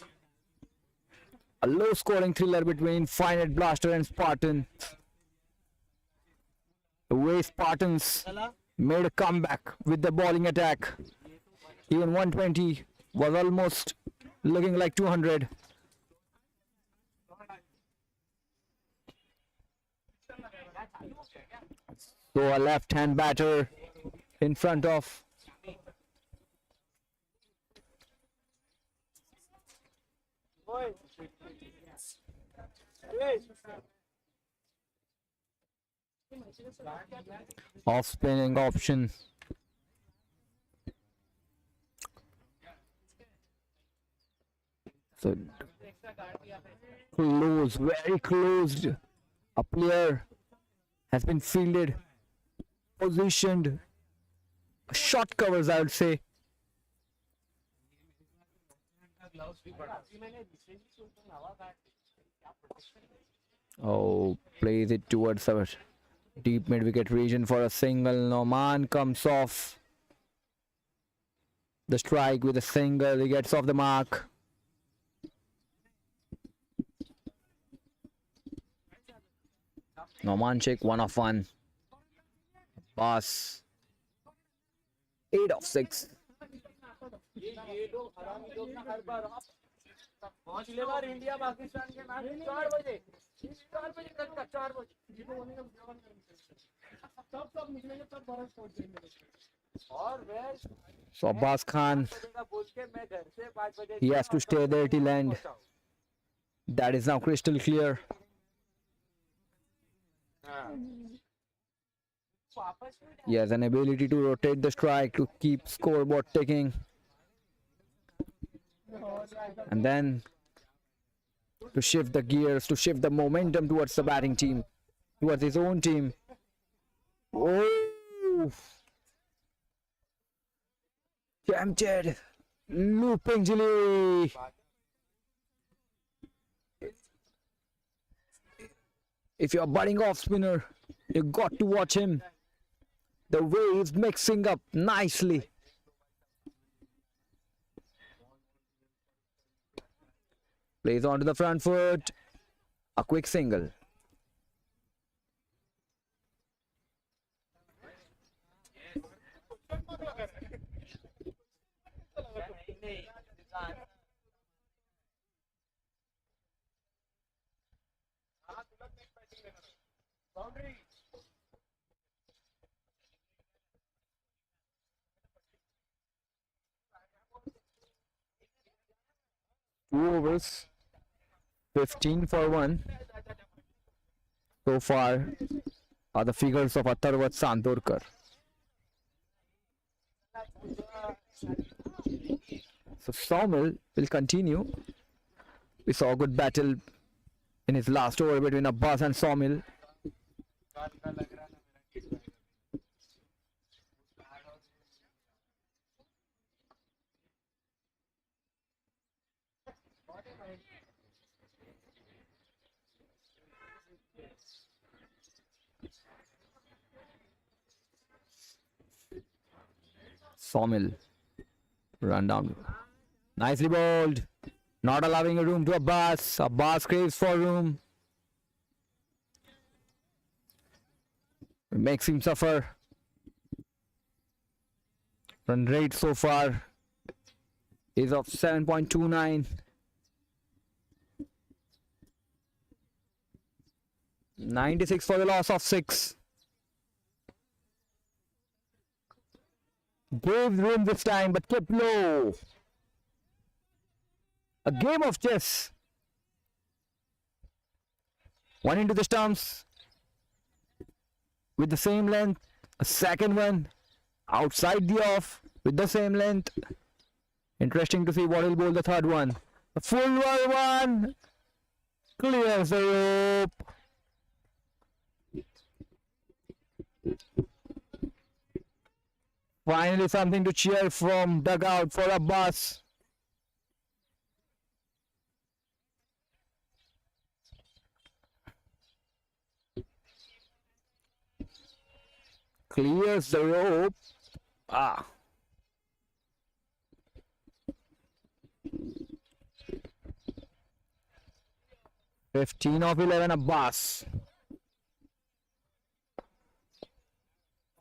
A low scoring thriller between Finite Blaster and Spartan. The way Spartans made a comeback with the bowling attack. Even 120 was almost looking like 200. So a left hand batter in front of off spinning option. So close, very closed. A player has been fielded, positioned. Short covers, I would say. Oh, plays it towards our deep mid-wicket region for a single. Nauman comes off the strike with a single. He gets off the mark. Nauman Sheikh 1 of 1. Pass 8 of 6. So Abbas Khan, he has to stay there till end. That is now crystal clear. He has an ability to rotate the strike to keep scoreboard ticking. And then to shift the gears, to shift the momentum towards the batting team, towards his own team. Oh! Tempted. Looping delivery. If you're a budding off spinner, you got to watch him. The way he's mixing up nicely. Plays onto the front foot. A quick single. Two overs, 15 for 1. So far are the figures of Atharvat Sandorkar. So Sawmill will continue. We saw a good battle in his last over between Abbas and Sawmill. Sawmill run down. Nicely bowled. Not allowing a room to Abbas. Abbas craves for room. Makes him suffer. Run rate so far is of 7.29. 96 for the loss of 6. Gave room this time but kept low. A game of chess. One into the stumps with the same length. A second one outside the off with the same length. Interesting to see what he'll bowl the third one. A full one clears the rope. Finally something to cheer from dugout for Abbas. Clears the rope. 15 of 11 Abbas.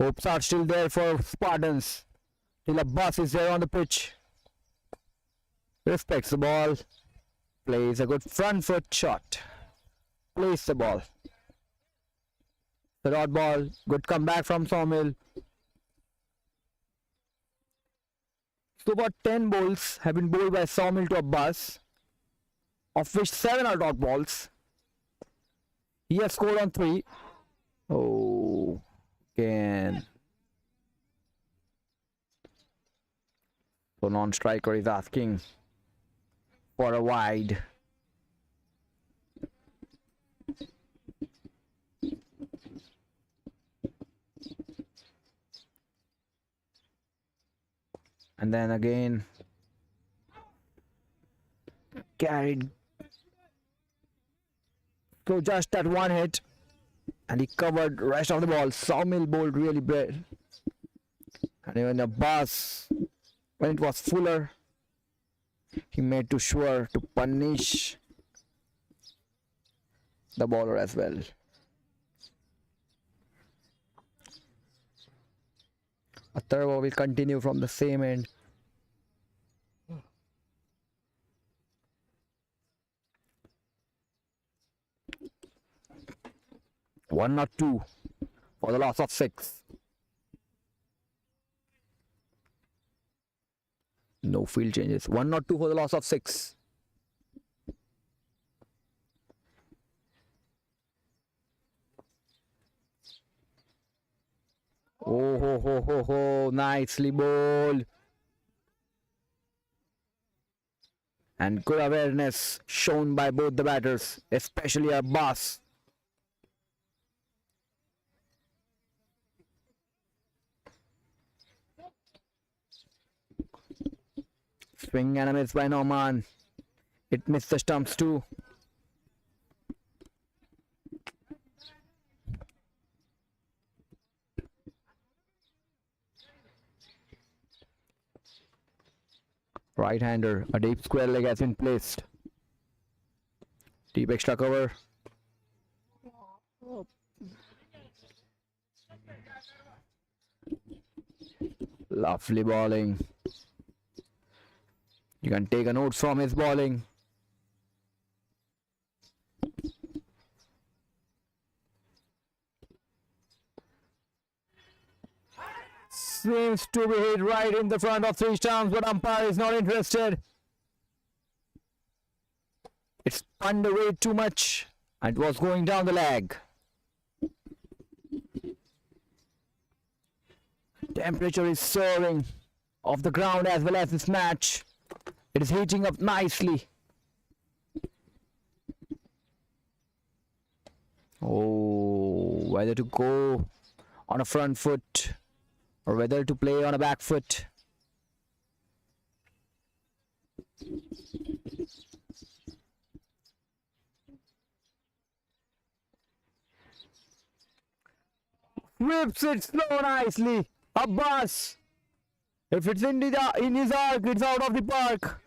Hopes are still there for Spartans till Abbas is there on the pitch. Respects the ball. Plays a good front foot shot. Plays the ball. The dot ball. Good comeback from Sawmill. So about 10 balls have been bowled by Sawmill to Abbas, of which 7 are dot balls. He has scored on 3. Oh, again. So non-striker is asking for a wide. And then again carried. So just that one hit and he covered rest of the ball. Sawmill bowled really well. And even the Abbas, when it was fuller, he made to sure to punish the bowler as well. A third will continue from the same end. One not two for the loss of 6. No field changes. 1 not 2 for the loss of 6. Oh ho ho ho ho! Nicely bowled. And good awareness shown by both the batters, especially Abbas. Swing and a miss by Norman. It missed the stumps too. Right-hander. A deep square leg has been placed. Deep extra cover. Lovely bowling. You can take a note from his bowling. Seems to be hit right in the front of 3 stumps, but umpire is not interested. It's underway too much and it was going down the leg. Temperature is soaring off the ground as well as this match. It is heating up nicely. Oh, whether to go on a front foot or whether to play on a back foot. Whips it slow nicely. Abbas. If it's in his arc, it's out of the park.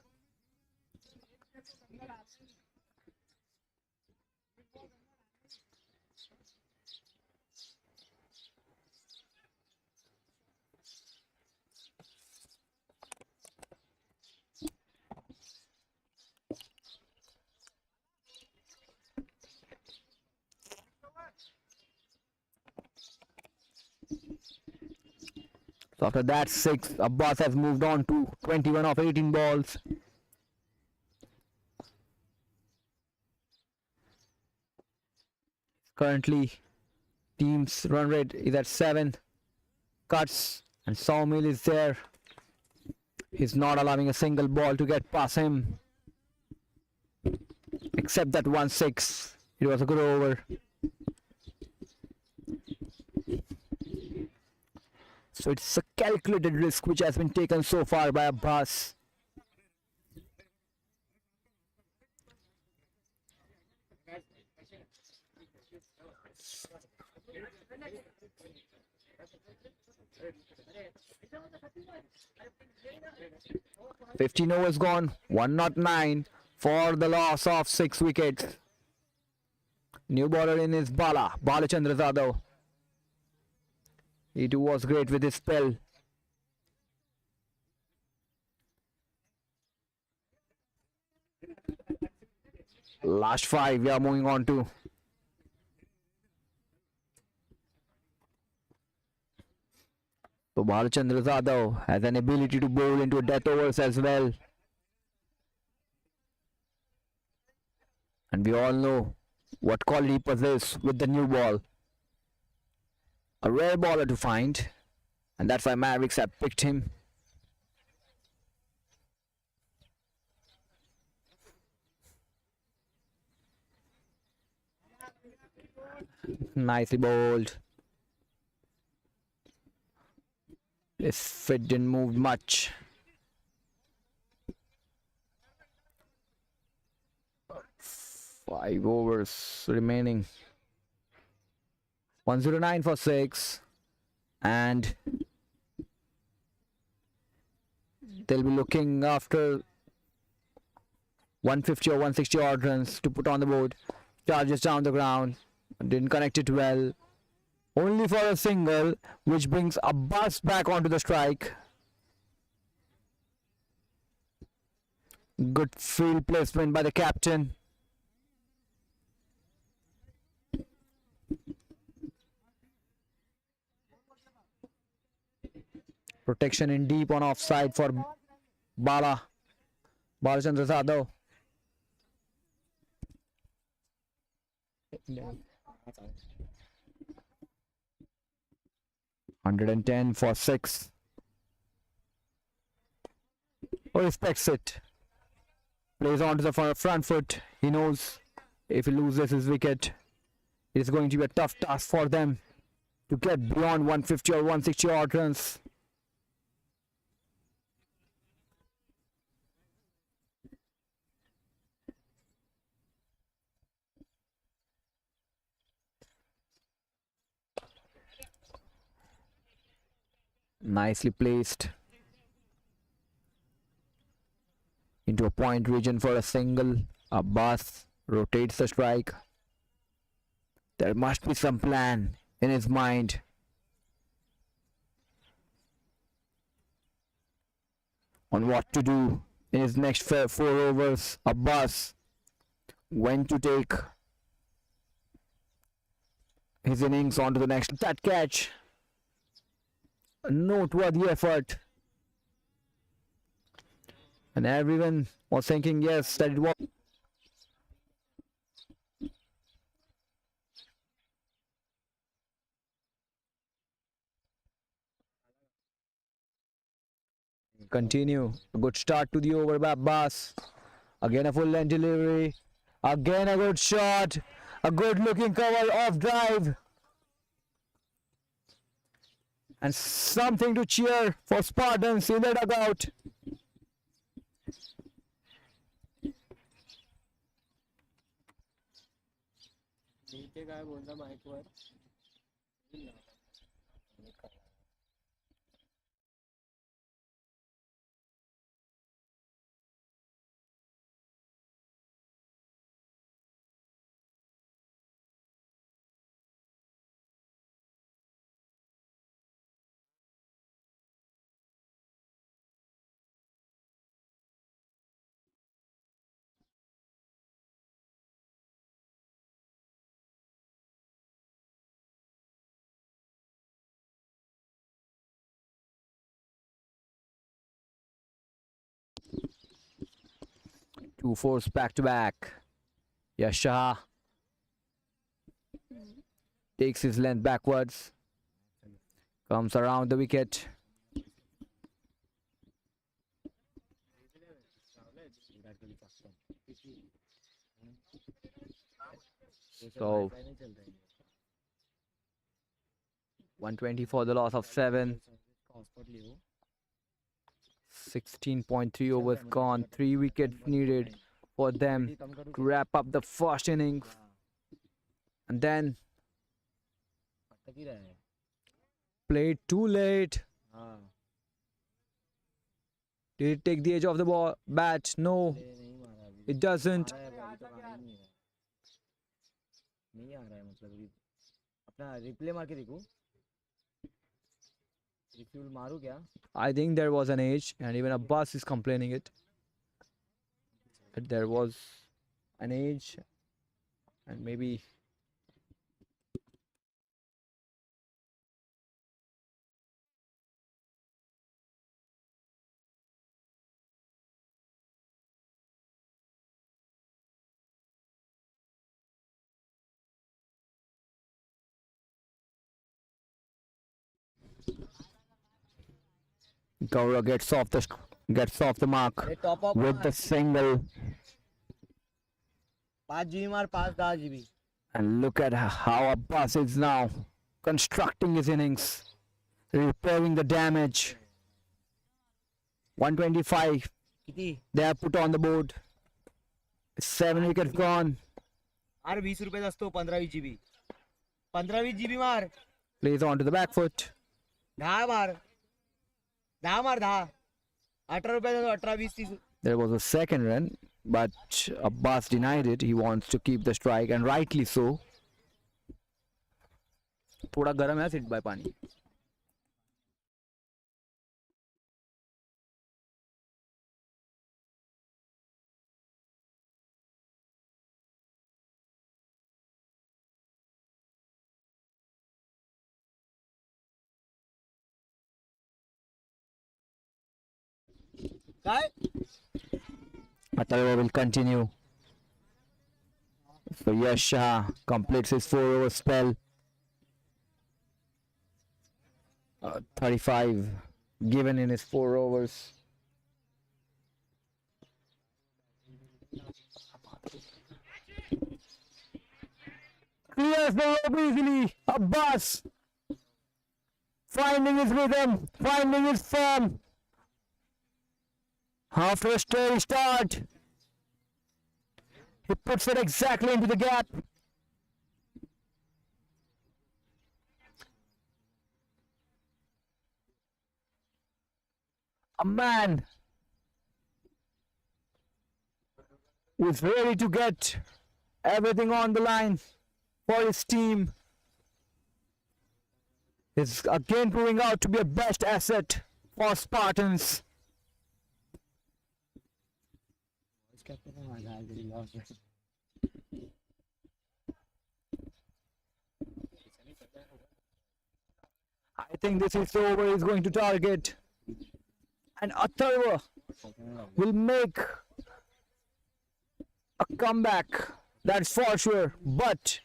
So after that 6, Abbas has moved on to 21 of 18 balls. Currently, team's run rate is at 7. Cuts and Sawmill is there. He's not allowing a single ball to get past him. Except that 1-6. It was a good over. So it's a calculated risk which has been taken so far by Abbas. "15 overs gone, 109 for the loss of 6 wickets. New bowler in is Balachandra Jadhav. He too was great with his spell. Last 5 we are moving on to. So Balachandra Jadhav has an ability to bowl into death overs as well. And we all know what quality he possesses with the new ball. A rare bowler to find, and that's why Mavericks have picked him. Nicely bowled. His feet didn't move much. Five overs remaining. 109 for 6, and they'll be looking after 150 or 160 odd runs to put on the board. Charges down the ground, didn't connect it well. Only for a single, which brings Abbas back onto the strike. Good field placement by the captain. Protection in deep on offside for Balachandra Jadhav. Yeah. 110 for 6. Oh, respects it. Plays on to the front foot. He knows if he loses his wicket, it is going to be a tough task for them to get beyond 150 or 160 odd runs. Nicely placed. into a point region for a single. Abbas rotates the strike. There must be some plan in his mind. On what to do in his next 4 overs. Abbas, when to take his innings on to the next. That catch, a noteworthy effort, and everyone was thinking yes that it was. Continue. A good start to the over by Abbas. Again a full length delivery. Again a good shot. A good looking cover off drive. And something to cheer for Spartans in the dugout. नीचे काय बोलता माईकवर 2 fours back to back. Yasha takes his length backwards. Comes around the wicket. So 120 for the loss of 7. 16.3 overs gone. 3 wickets needed for them to wrap up the first innings. And then played too late. Did it take the edge of the ball? Bat? No, it doesn't. नहीं आ रहा है मतलब अपना replay मार के देखो refuel मारू क्या I think there was an edge, and even Abbas is complaining it. That there was an edge, and maybe Gaurav gets off the mark with the single. 5 GB मार 5-10 GB And look at how Abbas is now constructing his innings, repairing the damage. 125 कितनी they have put on the board. 7 wickets gone. अरे 20 रुपए दस तो 15-20 GB 15-20 GB मार Plays on to the back foot. 10 मार 10 मार 10 18 रुपए दस 18-20-30 There was a second run, but Abbas denied it. He wants to keep the strike, and rightly so. थोड़ा गर्म है सिट बाय पानी. काय Atharva will continue. So Yash Shah completes his 4-over spell. 35 given in his 4 overs. Clears the rope easily. Abbas finding his rhythm, finding his form. After a sturdy start, he puts it exactly into the gap. A man who is ready to get everything on the line for his team, is again proving out to be a best asset for Spartans. I think this is the over he's going to target. And Atharva will make a comeback, that's for sure. But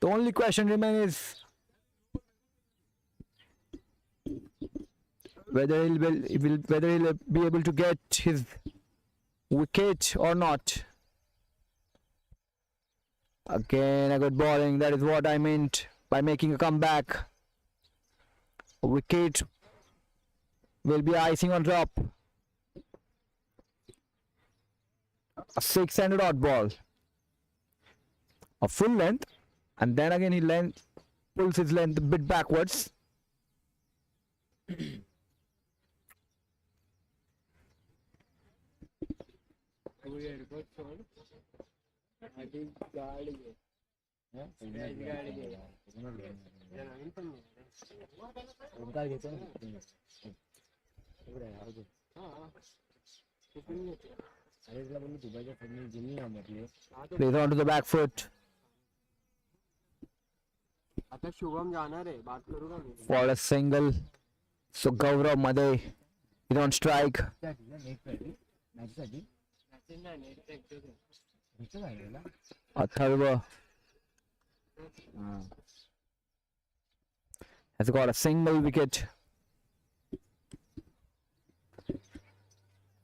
the only question remains whether he'll be able to get his wicket or not. Again, a good bowling. That is what I meant by making a comeback. A wicket will be icing on top. A 6-handed odd ball. A full length. And then again he pulls his length a bit backwards. Plays on to the back foot आता शुभम जाणार आहे बात करू का मी for a single. So Gaurav Madey is on strike. Atharva has got a single wicket.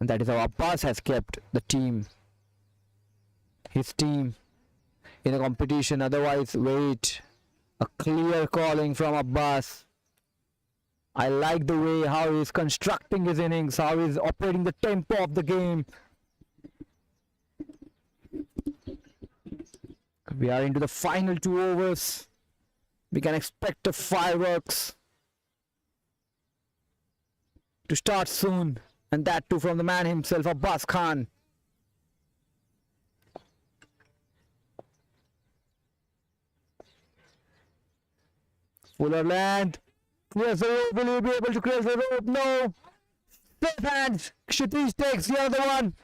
And that is how Abbas has kept his team in the competition. Otherwise, wait, a clear calling from Abbas. I like the way how he's constructing his innings, how he's operating the tempo of the game. We are into the final 2 overs. We can expect the fireworks to start soon, and that too from the man himself, Abbas Khan. Fuller land. Yes, will he be able to cross the rope? No. Safe hands. Kshitish takes the other one.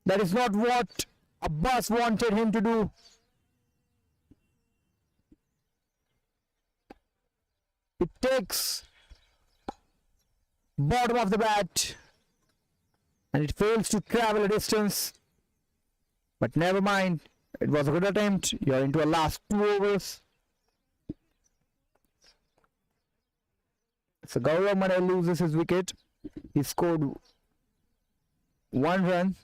That is not what Abbas wanted him to do. It takes bottom of the bat and it fails to travel a distance. But never mind. It was a good attempt. You are into a last 2 overs. So Gaurav Madey loses his wicket. He scored 1 run.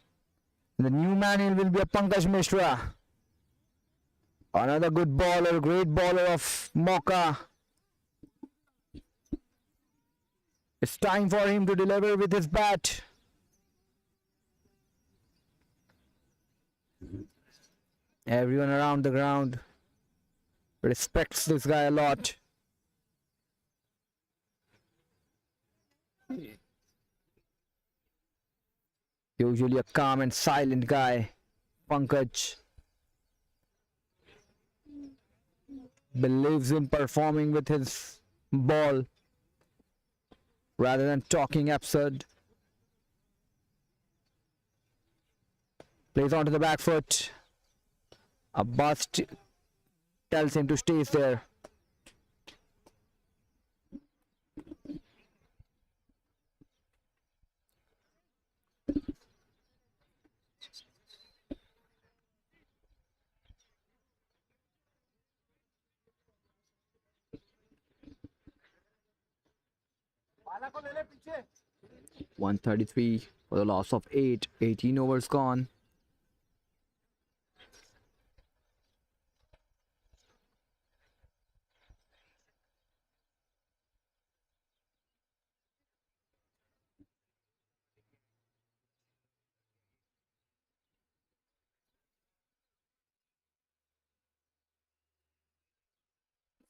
The new man will be a Pankaj Mishra. Another good bowler, great bowler of Mauka. It's time for him to deliver with his bat. Everyone around the ground respects this guy a lot. Usually a calm and silent guy, Pankaj believes in performing with his ball rather than talking absurd. Plays onto the back foot. Abbas tells him to stay there. बाला को ले ले पीछे 133 for the loss of 8. 18 overs gone.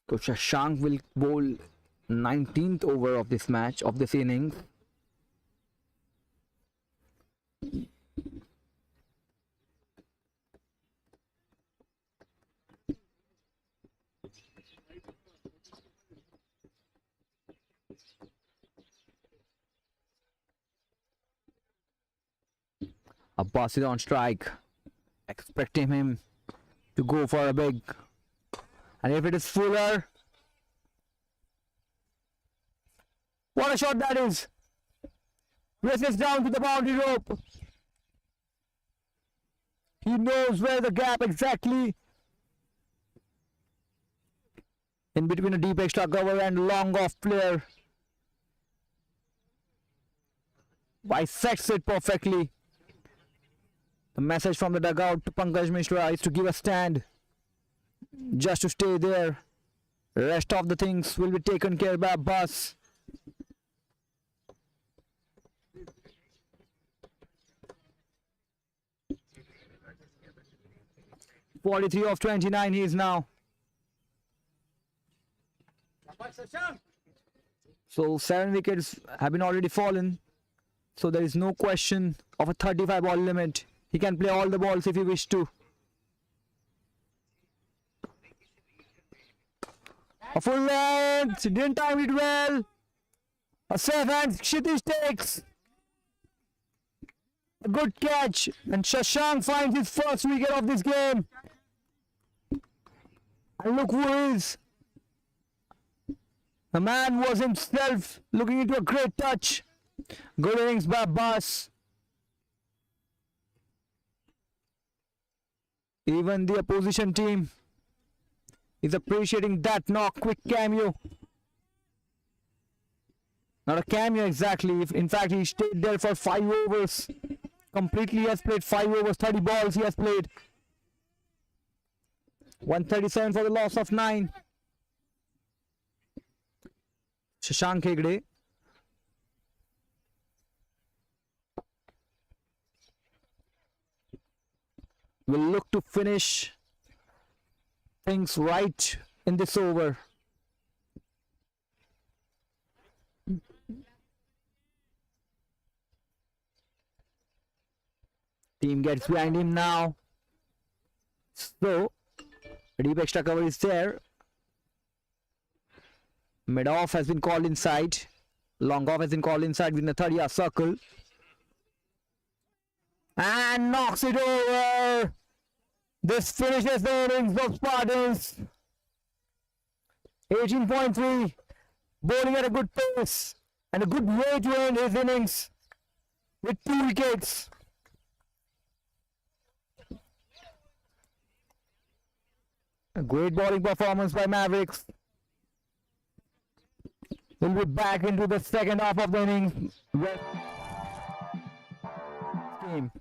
So Shashank will bowl 19th over of this match, of this innings. Abbas is on strike. Expecting him to go for a big. And if it is Fuller. What a shot that is. Races down to the boundary rope. He knows where the gap exactly. In between a deep extra cover and long off player. Bisects it perfectly. The message from the dugout to Pankaj Mishra is to give a stand. Just to stay there. Rest of the things will be taken care by Abbas. .43 of 29 he is now. So 7 wickets have been already fallen. So there is no question of a 35 ball limit. He can play all the balls if he wish to. A full length, didn't time it well. A safe hand, Kshitish takes. A good catch, and Shashank finds his first wicket of this game. And look who is. The man was himself looking into a great touch. Good innings by Abbas. Even the opposition team is appreciating that knock, quick cameo. Not a cameo exactly. In fact, he stayed there for 5 overs. Completely he has played 5 overs, 30 balls he has played. 137 for the loss of 9. Shashank Hegde. Will look to finish things right in this over. Team gets behind him now. So, a deep extra cover is there. Mid off has been called inside. Long off has been called inside within the 30-yard circle. And knocks it over. This finishes the innings of Spartans. 18.3. Bowling at a good pace. And a good way to end his innings. With 2 wickets. A great bowling performance by Mavericks. We'll be back into the second half of the innings. Game.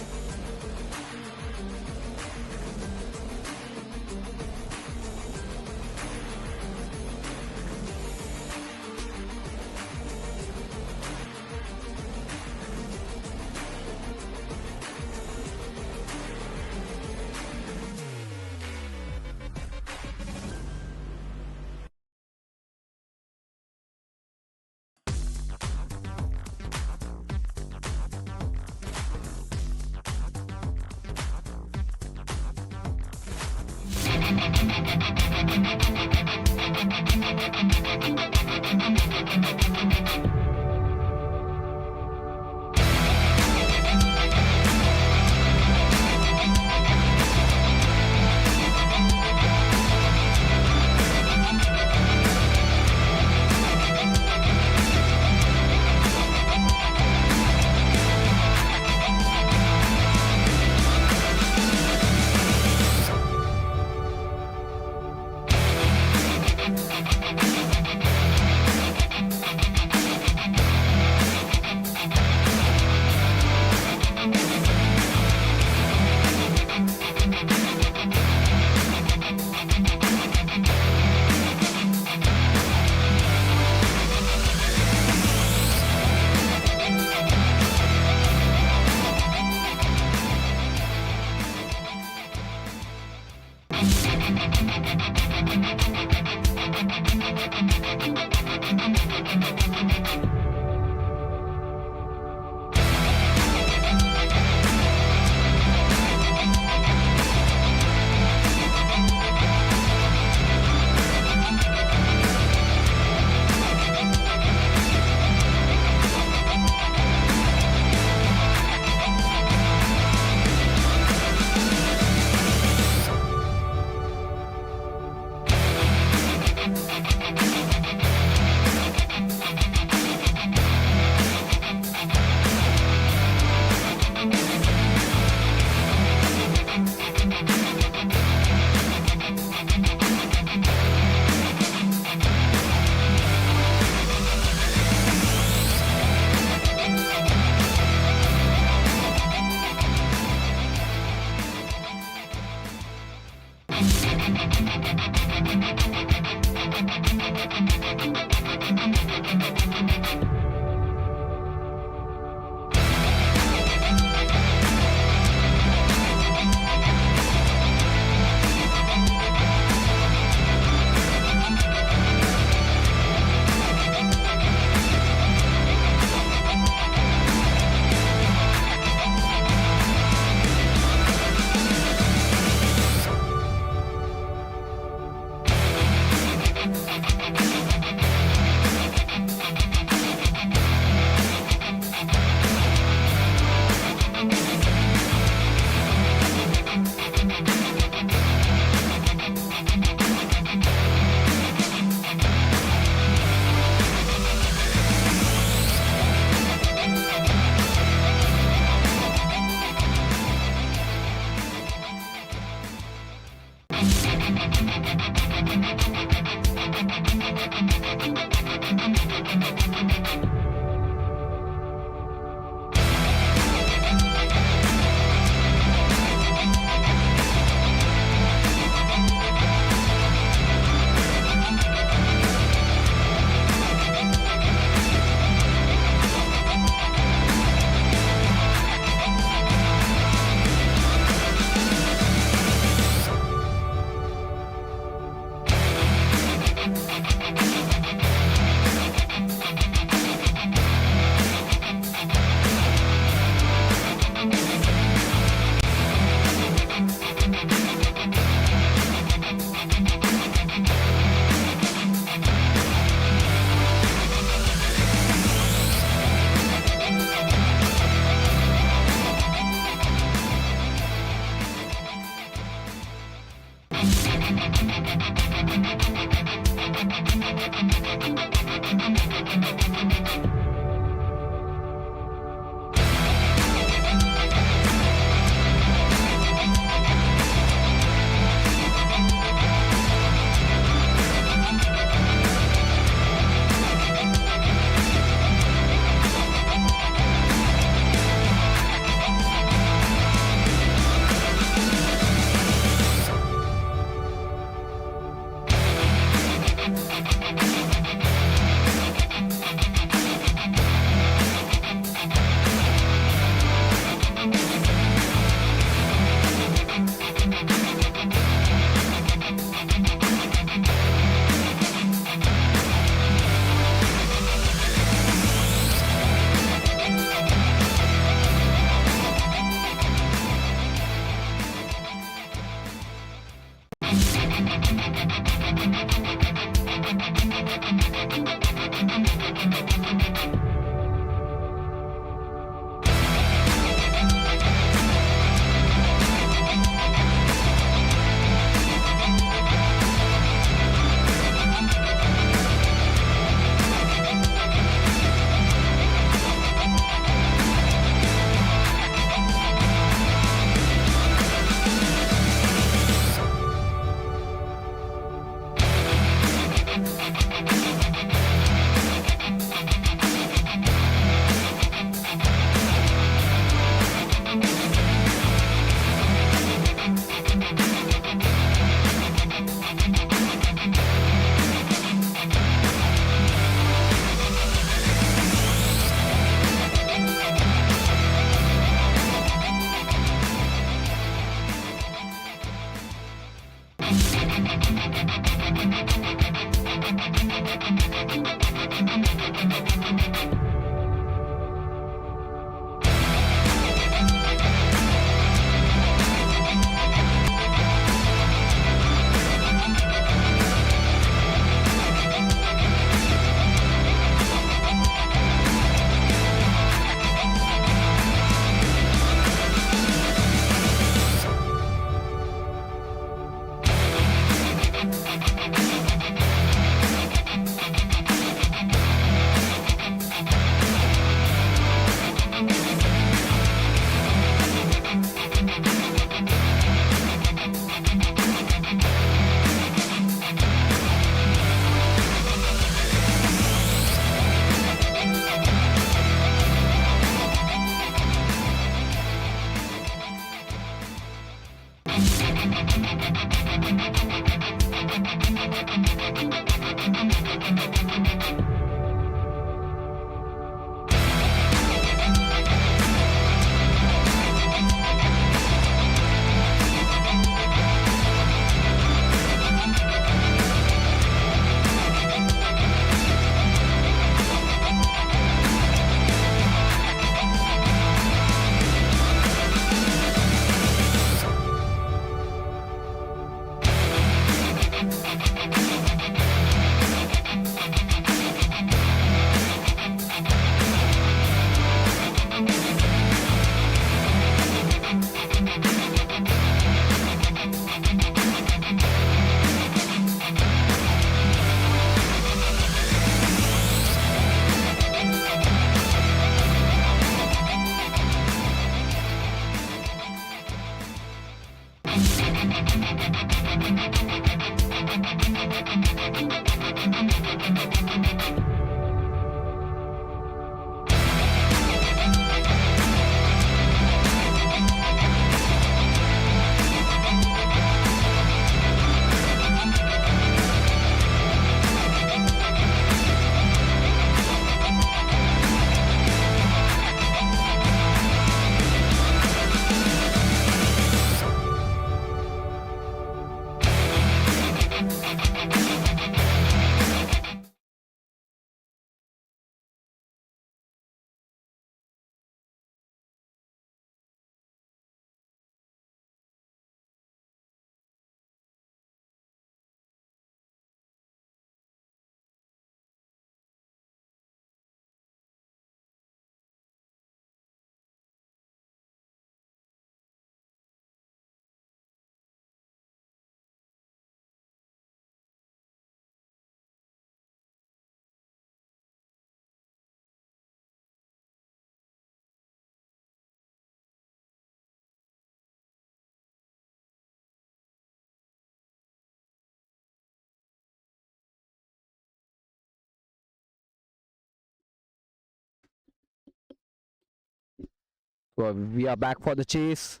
So we are back for the chase.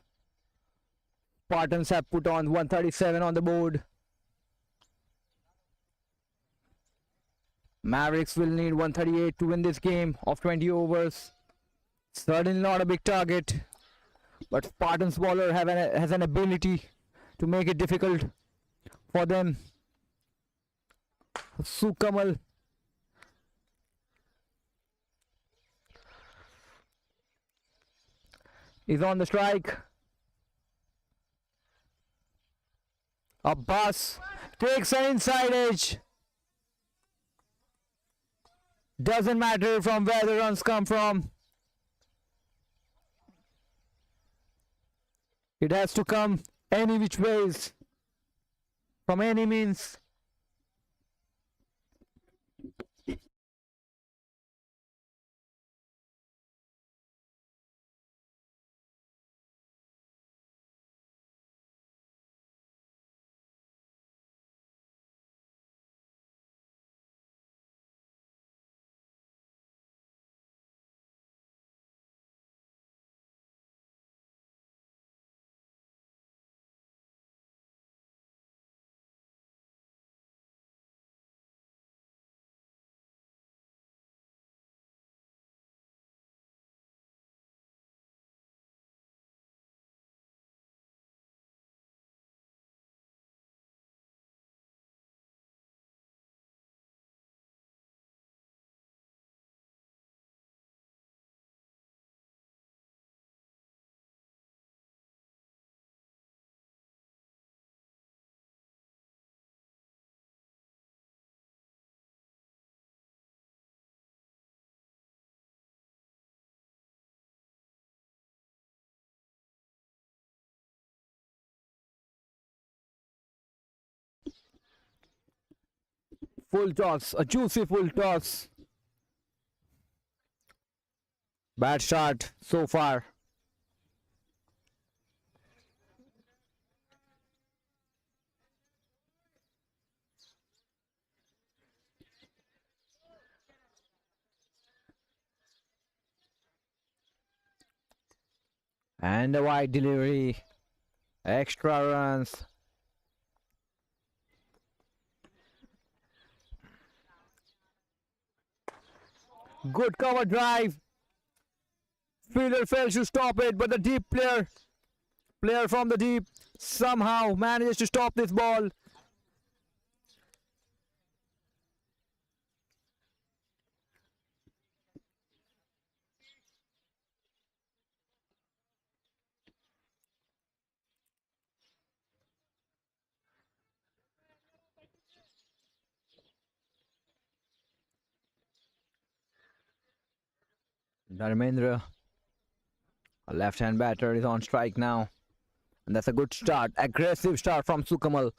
Spartans have put on 137 on the board. Mavericks will need 138 to win this game of 20 overs. Certainly not a big target, but Spartans bowler has an ability to make it difficult for them. Sukamal is on the strike. Abbas takes an inside edge. Doesn't matter from where the runs come from. It has to come any which ways, from any means. Full toss, a juicy full toss. Bad start so far. And a wide delivery. Extra runs. Good cover drive. Fielder fails to stop it, but the deep player from the deep somehow manages to stop this ball. Dharmendra, a left-hand batter, is on strike now. And that's a good start. Aggressive start from Sukamal.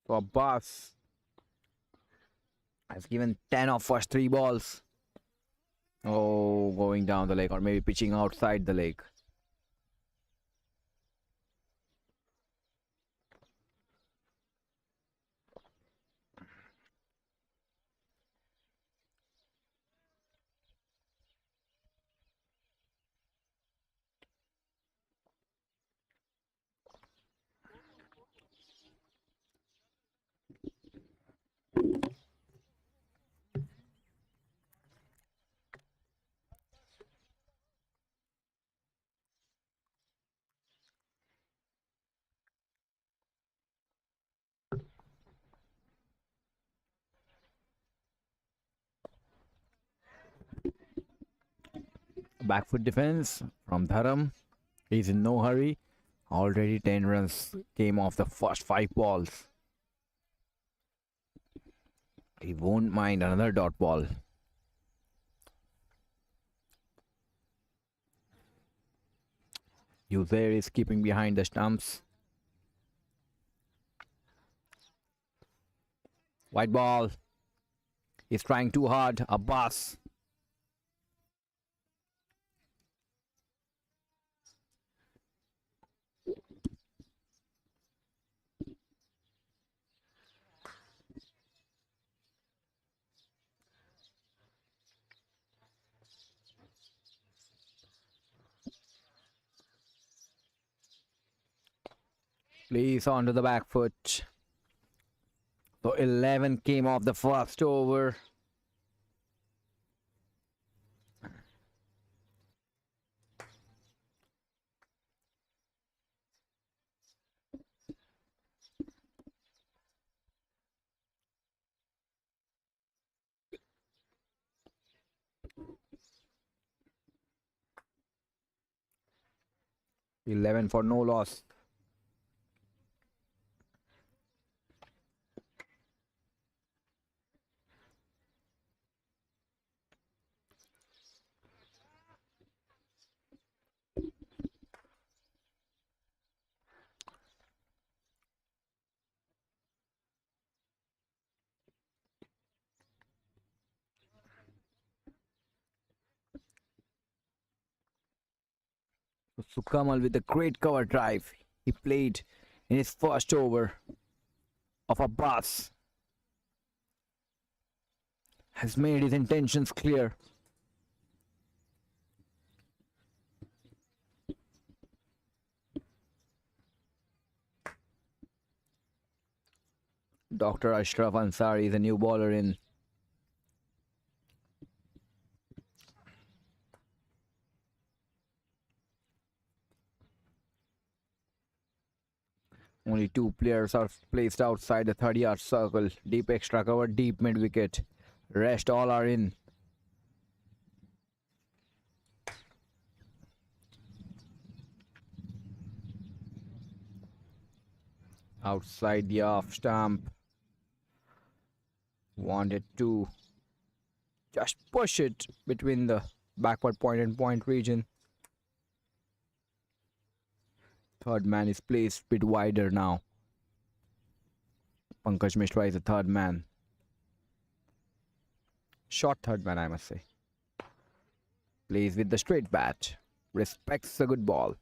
So Abbas has given 10 of first 3 balls. Oh, going down the leg or maybe pitching outside the leg. Back foot defense from Dharam. He's in no hurry. Already 10 runs came off the first 5 balls. He won't mind another dot ball. Uzair is keeping behind the stumps. White ball. He's trying too hard. Abbas. Please onto the back foot. So 11 came off the first over. $11 for no loss. Sukamal with a great cover drive. He played in his first over of Abbas. Has made his intentions clear. Dr. Ashraf Ansari is a new bowler in. Only 2 players are placed outside the 30-yard circle. Deep extra cover, deep mid wicket. Rest all are in. Outside the off stump. Wanted to just push it between the backward point and point region. Third man is placed a bit wider now. Pankaj Mishra is the third man. Short third man, I must say. Plays with the straight bat. Respects a good ball.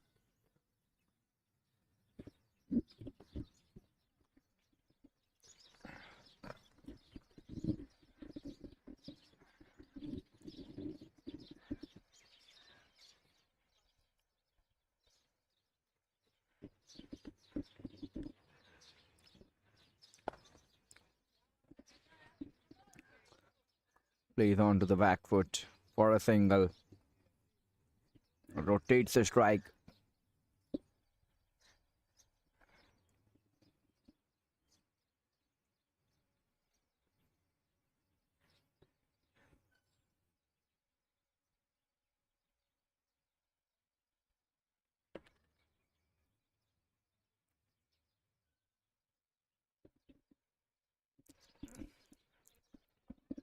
Plays onto the back foot for a single. Rotates a strike.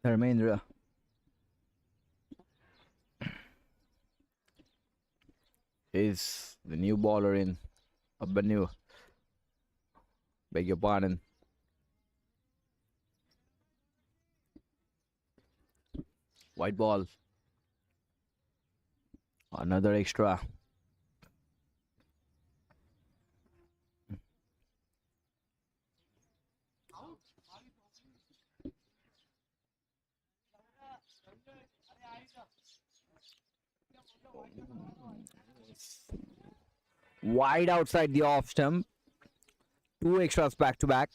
Dharmendra is the new bowler in Abanu. Beg your pardon. White ball. Another extra. Wide outside the off stump. Two extras back to back.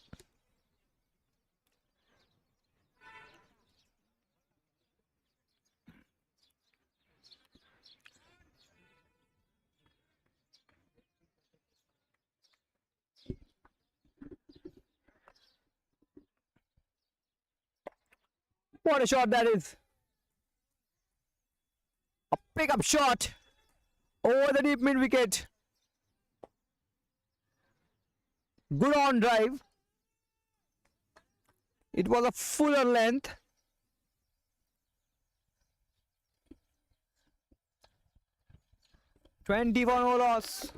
What a shot that is. A pickup shot over the deep mid wicket. Good on drive. It was a fuller length. $20 for no loss.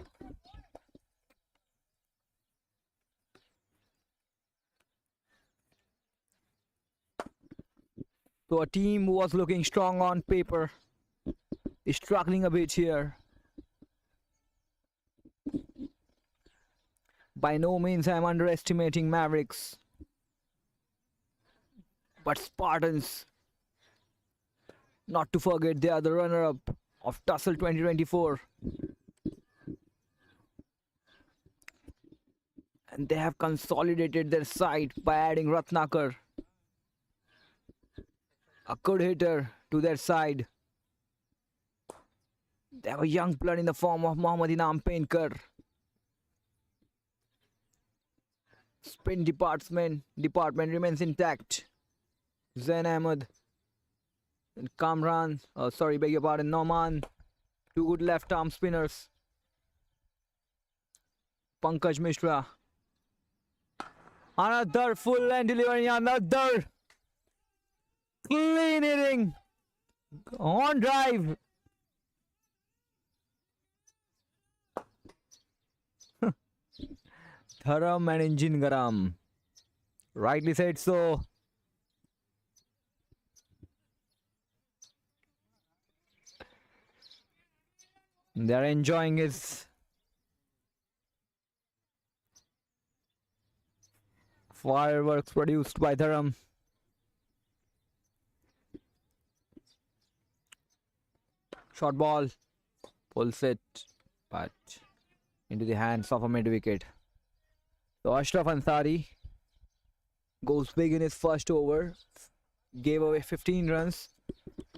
So a team who was looking strong on paper is struggling a bit here. By no means I'm underestimating Mavericks. But Spartans, not to forget, they are the runner-up of Tussle 2024. And they have consolidated their side by adding Ratnakar, a good hitter, to their side. They have a young blood in the form of Mohammad Inam Painkar. Spin department remains intact. Zain Ahmed and Kamran, beg your pardon, Noman, two good left arm spinners. Pankaj Mishra, another full length delivery, another clean hitting on drive. Dharam and Engine Garam, rightly said so. They are enjoying his fireworks produced by Dharam. Short ball, pulls it, but into the hands of a mid wicket. So Ashraf Ansari goes big in his first over, gave away 15 runs.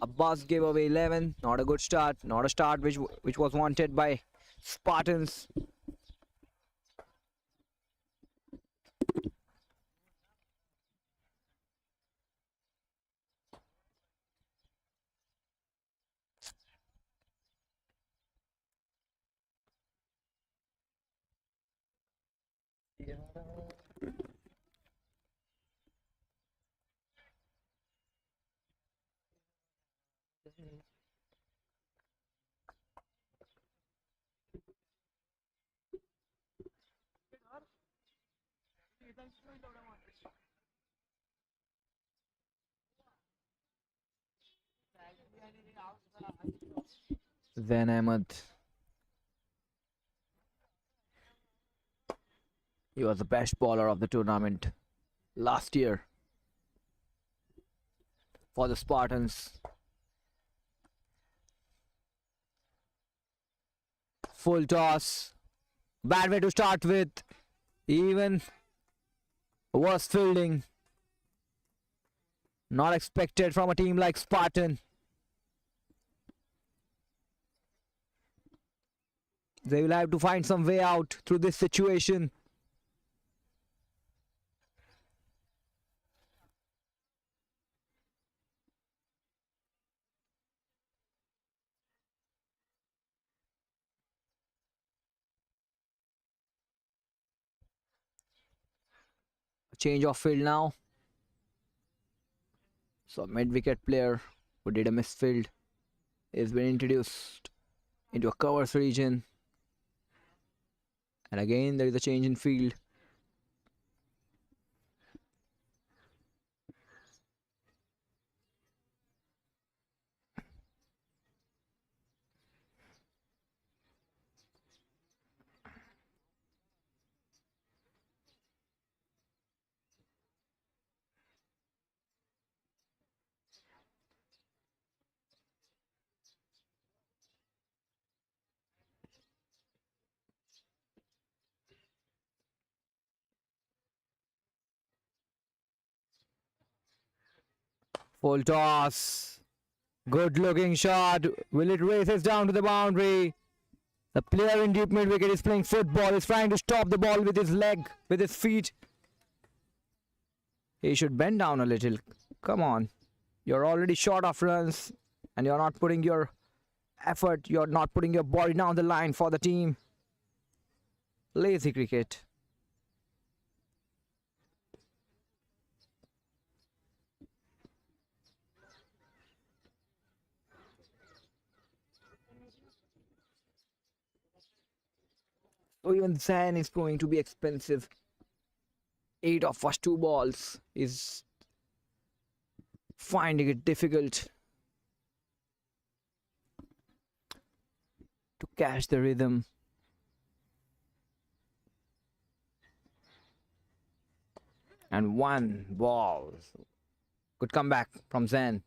Abbas gave away 11. Not a good start. Not a start which was wanted by Spartans. Zain Ahmed. He was the best bowler of the tournament last year for the Spartans. Full toss. Bad way to start with. Even worse fielding. Not expected from a team like Spartan. They will have to find some way out through this situation. Change of field now. So mid-wicket player who did a misfield is been introduced into a covers region. And again there is a change in field. Full toss. Good looking shot. Will it races down to the boundary? The player in deep mid wicket is playing football. He's trying to stop the ball with his leg, with his feet. He should bend down a little. Come on. You're already short of runs and you're not putting your effort, you're not putting your body down the line for the team. Lazy cricket. So even Zain is going to be expensive. 8 of first 2 balls is finding it difficult to catch the rhythm. And 1 ball. Good comeback from Zain.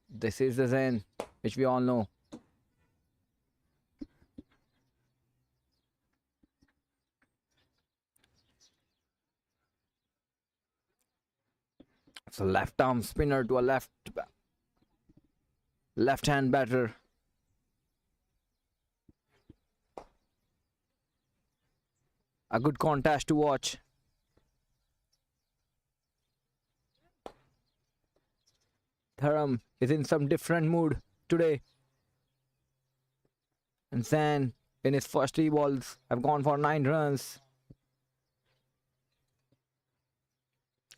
This is the Zain which we all know. It's a left arm spinner to a left hand batter. A good contest to watch. Dharam is in some different mood today. And Zain in his first 3 balls have gone for 9 runs.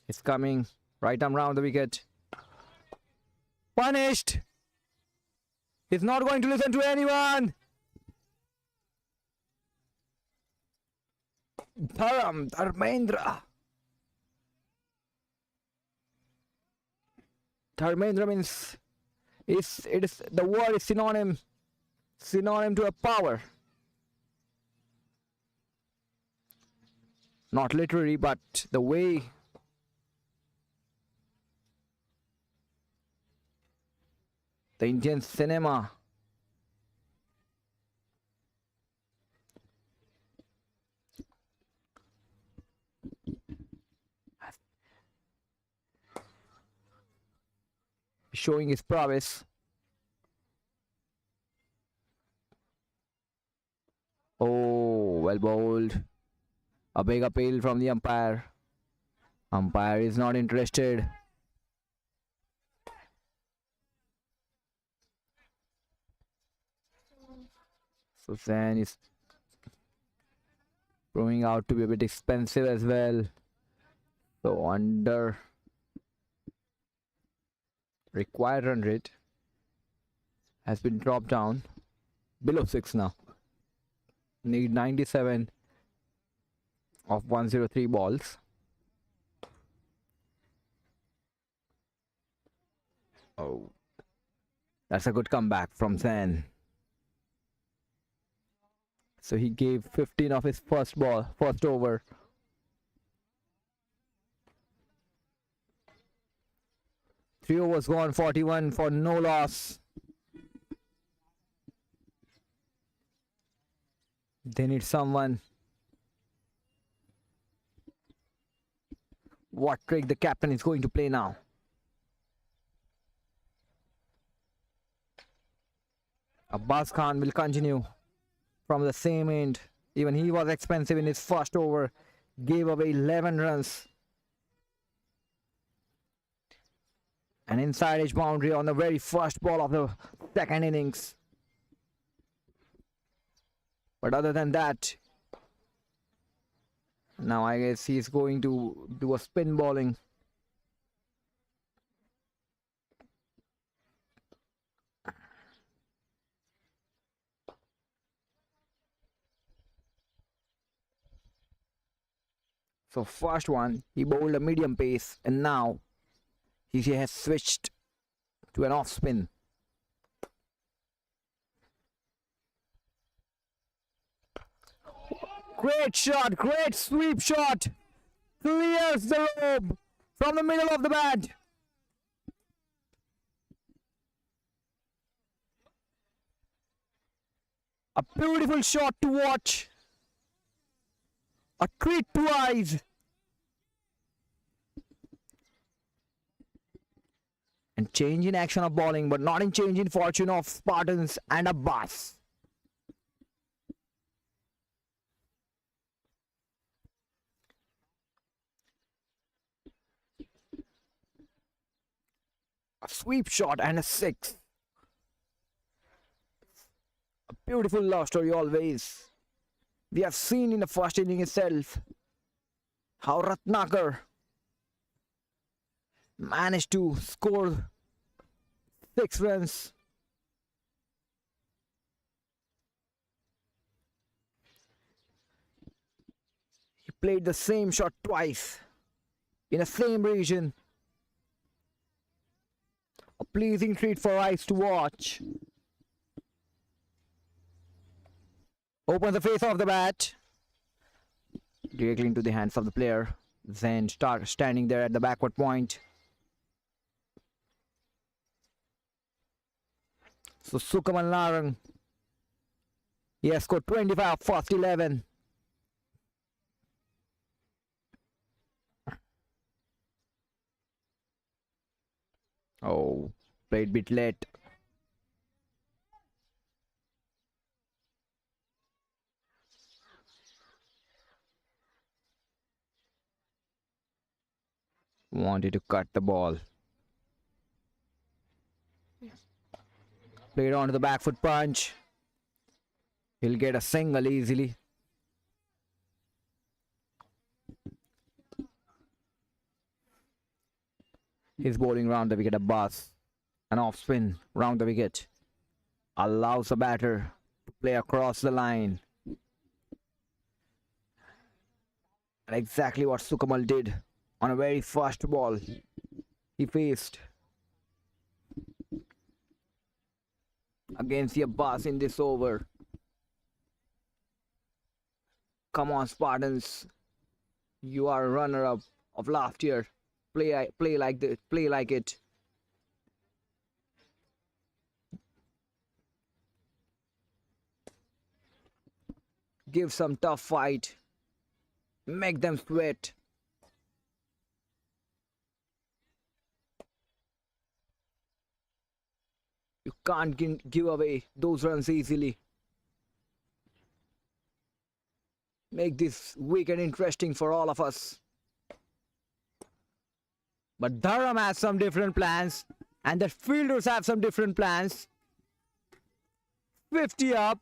It's coming. Right arm round the wicket. Punished. He's not going to listen to anyone. Dharmendra. Dharmendra means the word is synonym to a power. Not literally, but the way the Indian cinema showing his prowess. Oh, well bowled. A big appeal from the umpire. Umpire is not interested. So Zain is proving out to be a bit expensive as well. So under required run rate has been dropped down below 6 now. Need 97 of 103 balls. Oh, That's a good comeback from Zen. So he gave 15 of his first over. Three overs gone, 41 for no loss. They need someone. What trick the captain is going to play now? Abbas Khan will continue from the same end. Even he was expensive in his first over. Gave away 11 runs. An inside edge boundary on the very first ball of the second innings. But other than that, now I guess he's going to do a spin bowling. So first one, he bowled a medium pace, and now he has switched to an off spin. Great shot, great sweep shot. Clears the rope from the middle of the bat. A beautiful shot to watch. A treat to eyes. And change in action of bowling, but not in change in fortune of Spartans and Abbas. A sweep shot and a six. A beautiful love story always. We have seen in the first inning itself how Ratnakar managed to score 6 runs. He played the same shot twice in the same region. A pleasing treat for eyes to watch. Opens the face of the bat directly into the hands of the player. Zen standing there at the backward point. So Sukamal Narang, he has scored 25 first 11. Oh, played bit late. Wanted to cut the ball. Played onto the back foot punch. He'll get a single easily. He's bowling round the wicket, Abbas. An off spin round the wicket. Allows the batter to play across the line. And exactly what Sukamal did on a very first ball he faced against the Abbas in this over. Come on, Spartans. You are a runner-up of last year. Play like this. Play like it. Give some tough fight. Make them sweat. You can't give away those runs easily. Make this weekend interesting for all of us. But Dharam has some different plans, and the fielders have some different plans. 50 up,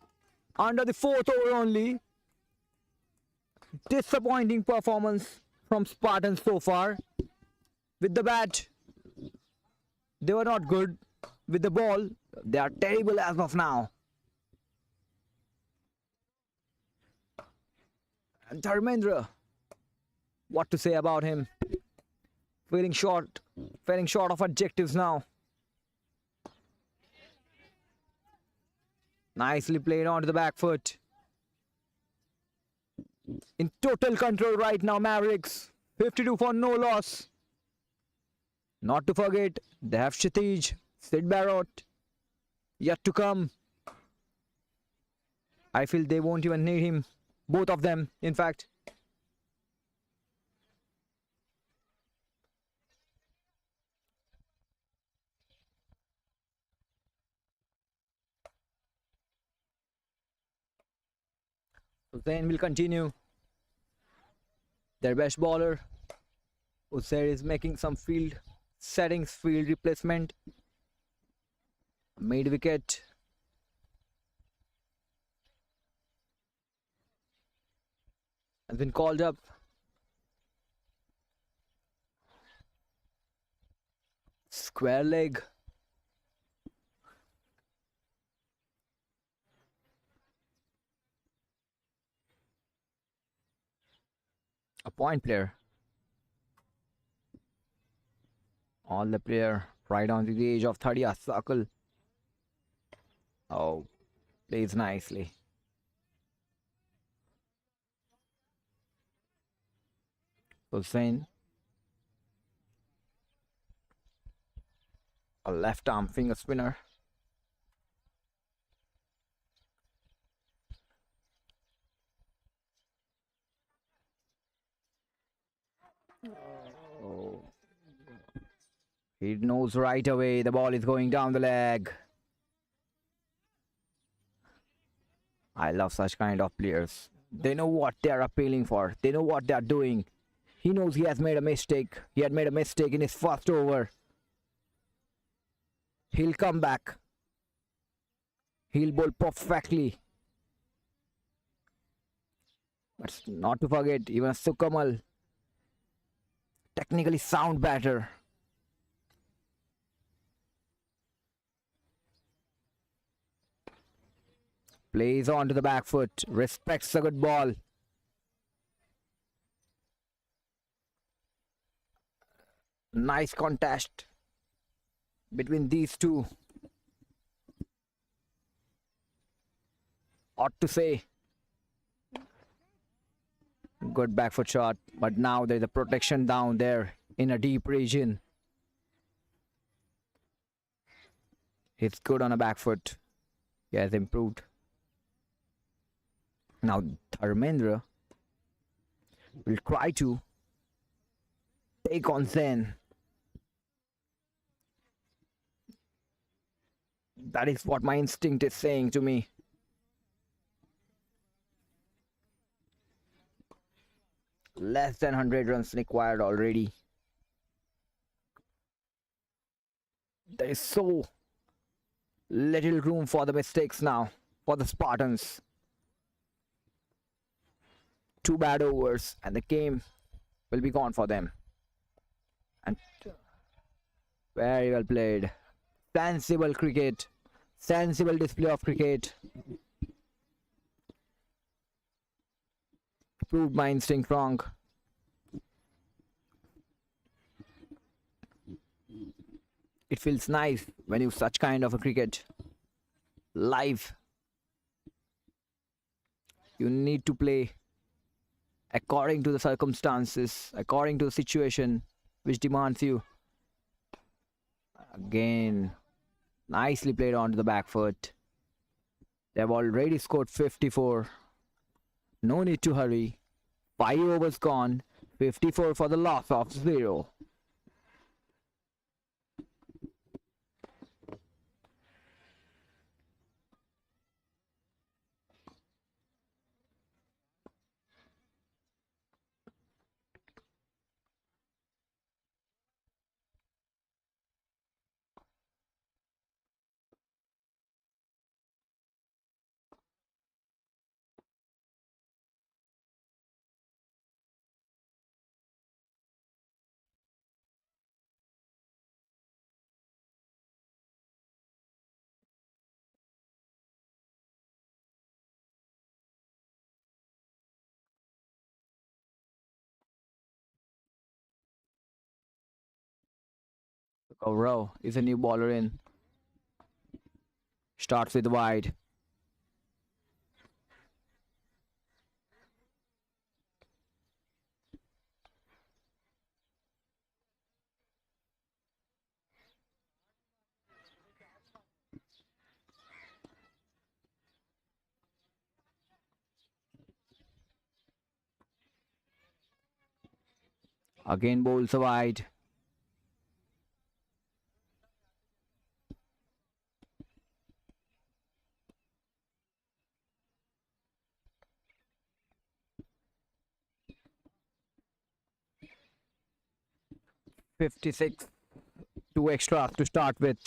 under the 4th over only. Disappointing performance from Spartans so far. With the bat, they were not good. With the ball, they are terrible as of now. And Dharmendra, what to say about him? Falling short of objectives now. Nicely played onto the back foot. In total control right now, Mavericks. 52 for no loss. Not to forget, they have Kshitij, Sid Barrett, yet to come. I feel they won't even need him. Both of them, in fact. Hussain will continue. Their best bowler. Hussain is making some field settings, field replacement. Mid wicket. Has been called up. Square leg. A point player. All the player right on to the age of 30. Asakal. Oh, plays nicely. Hussain. A left arm finger spinner. Oh. He knows right away the ball is going down the leg. I love such kind of players. They know what they are appealing for. They know what they are doing. He knows he has made a mistake. He had made a mistake in his first over. He'll come back. He'll bowl perfectly. But not to forget, even Sukamal, technically sound batter. Plays onto the back foot. Respects the good ball. Nice contest between these two. Ought to say. Good back foot shot. But now there's a protection down there in a deep region. It's good on a back foot. He has improved. Now Dharmendra will try to take on Zen. That is what my instinct is saying to me. Less than 100 runs required already. There is so little room for the mistakes now for the Spartans. 2 bad overs and the game will be gone for them. And very well played. Sensible cricket. Sensible display of cricket. Proved my instinct wrong. It feels nice when you such kind of a cricket live. You need to play according to the circumstances, according to the situation which demands you. Again, nicely played onto the back foot. They've already scored 54. No need to hurry. 5 overs gone. 54 for the loss of 0. Rowe is a new bowler in. Starts with wide. Again bowls wide. "56, 2 extra to start with.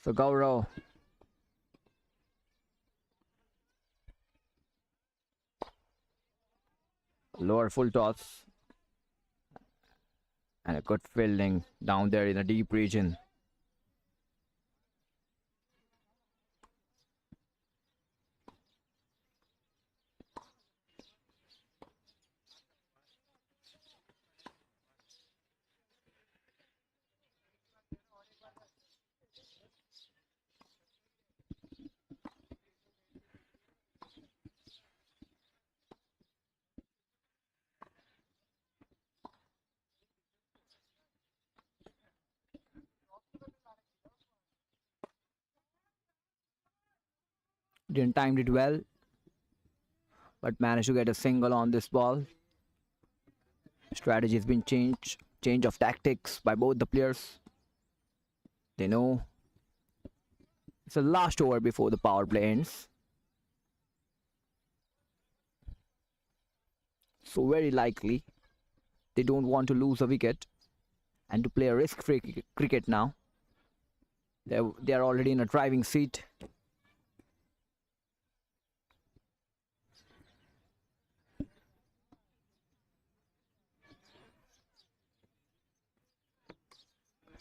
So Gaurav. Lower full toss. And a good fielding down there in the deep region. Didn't time it well, but managed to get a single on this ball. Strategy has been changed. Change of tactics by both the players. They know it's the last over before the power play ends. So very likely they don't want to lose a wicket and to play a risk-free cricket now. They are already in a driving seat.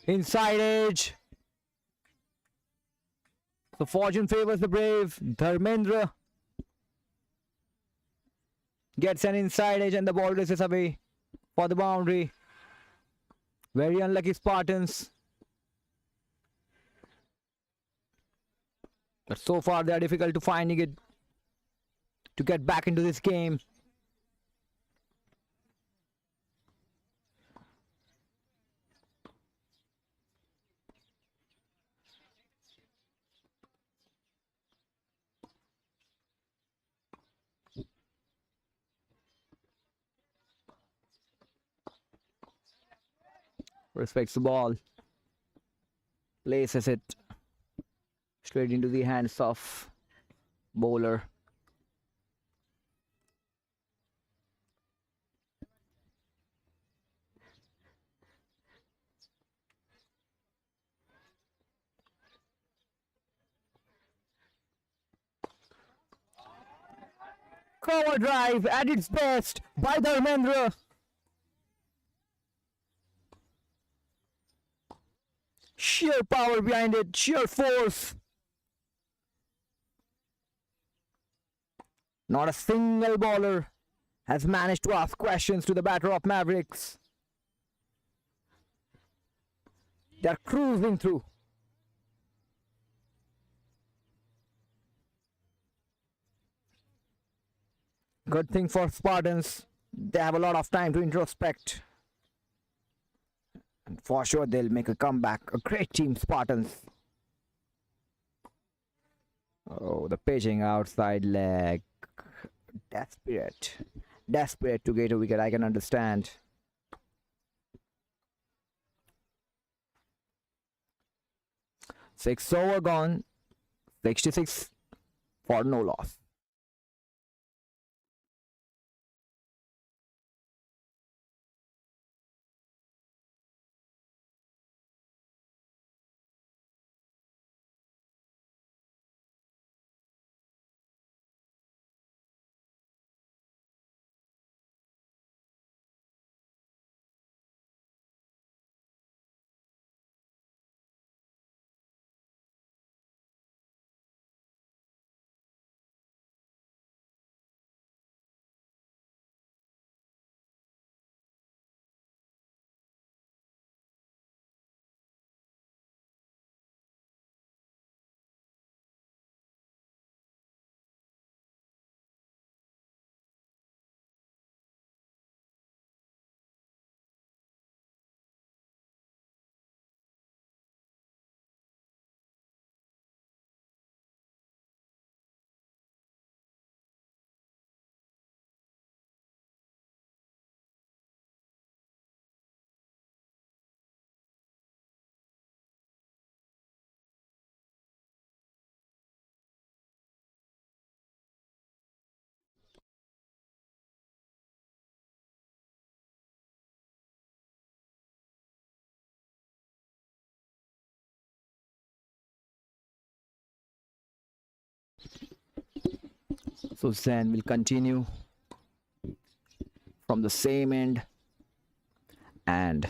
Inside edge. So fortune favors the brave. Dharmendra gets an inside edge and the ball races away for the boundary. Very unlucky Spartans. But so far they are difficult to finding it to get back into this game. Respects the ball. Places it straight into the hands of bowler. Cover drive at its best by Dharmendra. Sheer power behind it, sheer force. Not a single bowler has managed to ask questions to the batter of Mavericks. They're cruising through. Good thing for Spartans. They have a lot of time to introspect. And for sure they'll make a comeback. A great team, Spartans. Oh, the pitching outside leg. Desperate. Desperate to get a wicket, I can understand. 6 over gone. 66 for no loss. So Zen will continue from the same end, and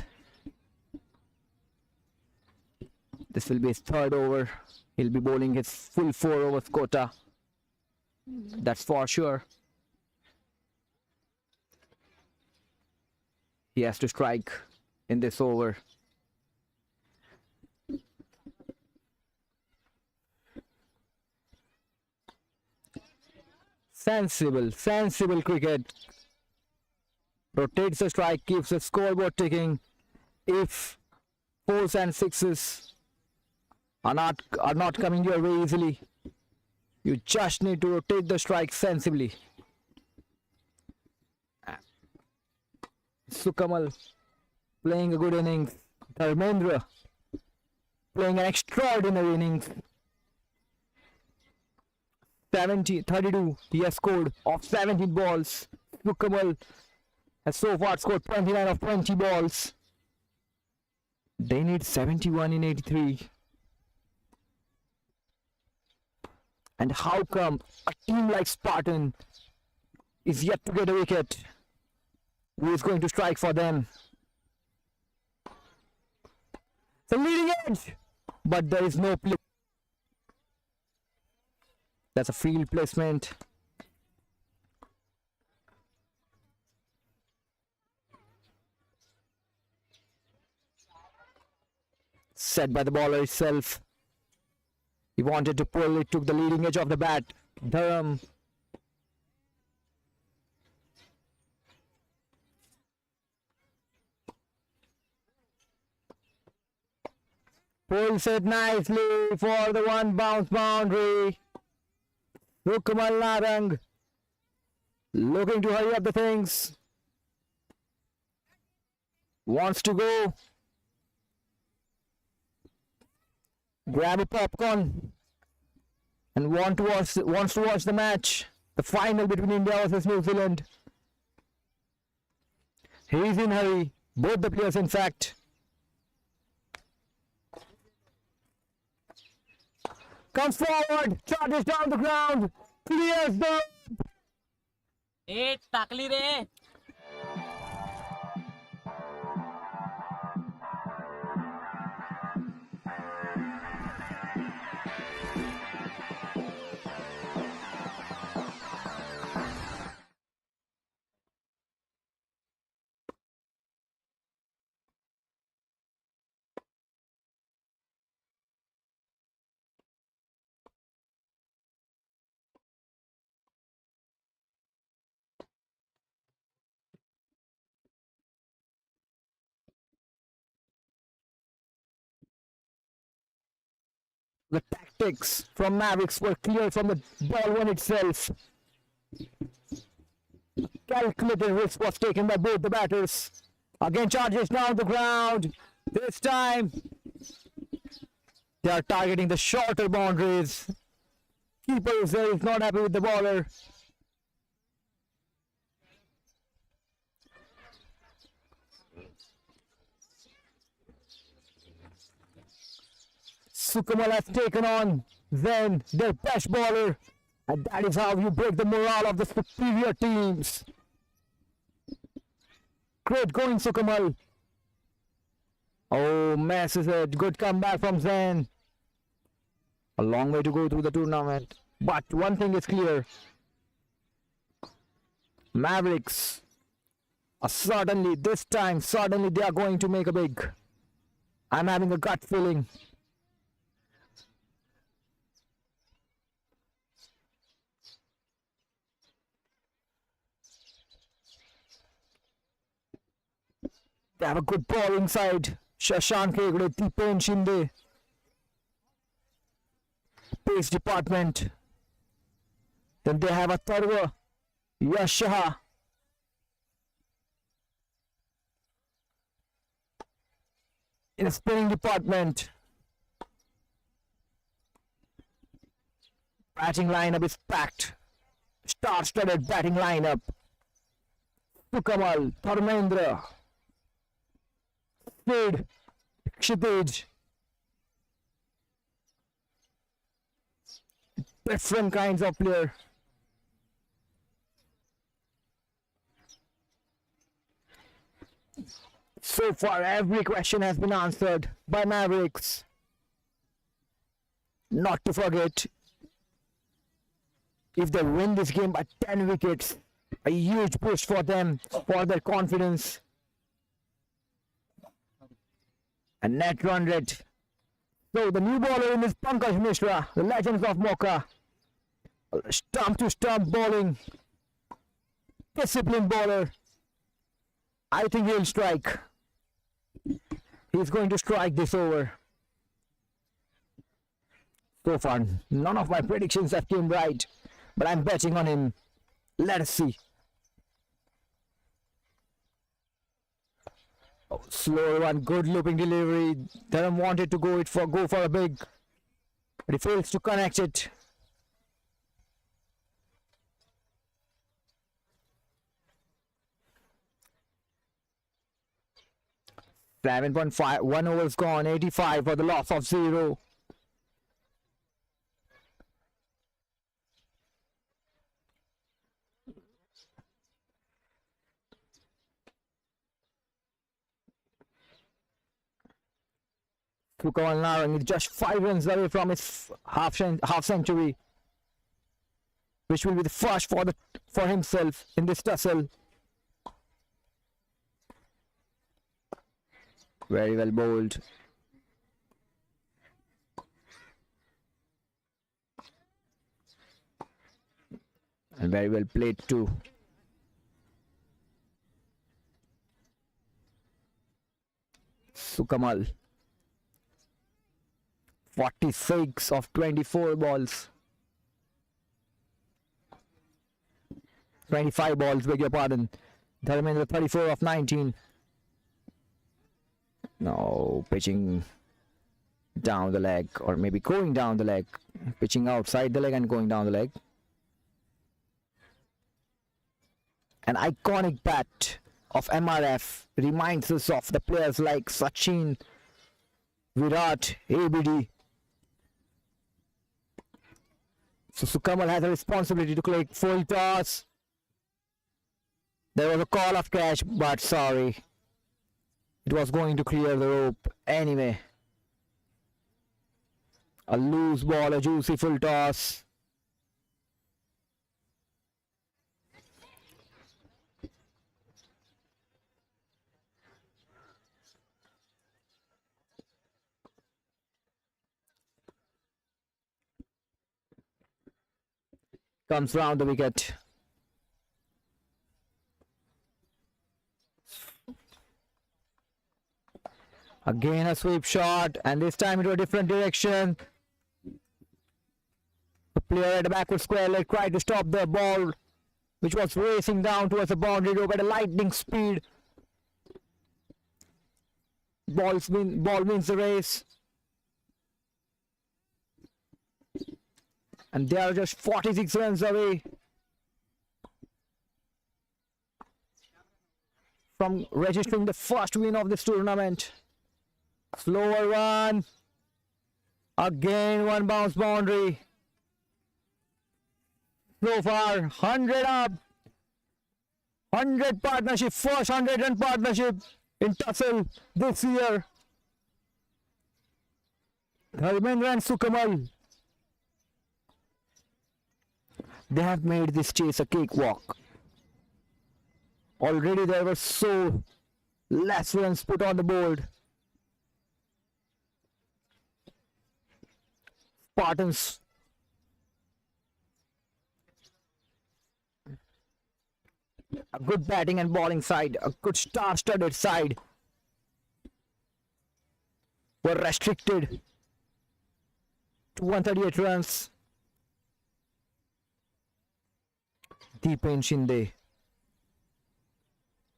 this will be his third over. He'll be bowling his full 4 overs quota. That's for sure. He has to strike in this over. Sensible cricket. Rotates the strike, keeps the scoreboard ticking. If 4s and 6s are not coming your way easily, you just need to rotate the strike sensibly. Sukamal playing a good innings. Dharmendra playing an extraordinary innings. 32 he has scored off 17 balls. Sukamal has so far scored 29 of 20 balls. They need 71 in 83. And how come a team like Spartan is yet to get a wicket? Who is going to strike for them? The leading edge, but there is no play. That's a field placement. Set by the bowler itself. He wanted to pull, it took the leading edge of the bat. Dharam. Pulls it nicely for the one bounce boundary. Sukamal Narang looking to hurry up the things. Wants to go. Grab a popcorn and wants to watch the match. The final between India versus New Zealand. He's in hurry. Both the players, in fact. Comes forward, charges down the ground, clears the... ए टाकली रे. The tactics from Mavericks were clear from the ball one itself. Calculated risk was taken by both the batters. Again charges down the ground. This time they are targeting the shorter boundaries. Keeper is there, is not happy with the bowler. Sukamal has taken on then their best bowler, and that is how you break the morale of the superior teams. Great going, Sukamal. Oh, messes it. Good comeback from Zen. A long way to go through the tournament, but one thing is clear. Mavericks are certainly, this time, certainly they are going to make a big. I'm having a gut feeling. They have a good bowling side. Shashank Hegde, Dipen Shinde. Pace department. Then they have a Tarwa, Yash Shah. In the spinning department. Batting lineup is packed. Star-studded batting lineup. Sukamal, Dharmendra, Sid, Kshitij. Different kinds of player. So far, every question has been answered by Mavericks. Not to forget, if they win this game by 10 wickets, a huge boost for them, for their confidence. A net run rate. So the new bowler in is Pankaj Mishra, the legends of Mauka. Stump to stump bowling. Disciplined bowler. I think he'll strike. He's going to strike this over. So far, none of my predictions have came right, but I'm betting on him. Let us see. Oh, slow one, good looping delivery. Dharam wanted to go for a big, but he fails to connect it. .5, 1 over's gone, 85 for the loss of 0. Sukamal Narang is just 5 runs away from his half century, which will be the first for himself in this tussle. Very well bowled. And very well played too. Sukamal. 46 of 24 balls. 25 balls, beg your pardon. Dharmendra 34 of 19. No, pitching down the leg, or maybe going down the leg. Pitching outside the leg and going down the leg. An iconic bat of MRF reminds us of the players like Sachin, Virat, ABD. So Sukamal has a responsibility to click full toss. There was a call of catch, but sorry. It was going to clear the rope anyway. A loose ball, a juicy full toss. Comes round the wicket. Again a sweep shot, and this time into a different direction. The player at the backward square leg tried to stop the ball, which was racing down towards the boundary rope at a lightning speed. Ball wins the race. And they are just 46 runs away from registering the first win of this tournament. Slower one. Again one bounce boundary. So far 100 up. 100 partnership. First 100 run partnership in Tussle this year. Dharmendra and Sukamal. They have made this chase a cakewalk. Already there were so less runs put on the board. Spartans a good batting and bowling side, a good star-studded side, were restricted to 138 runs. Deepen Shinde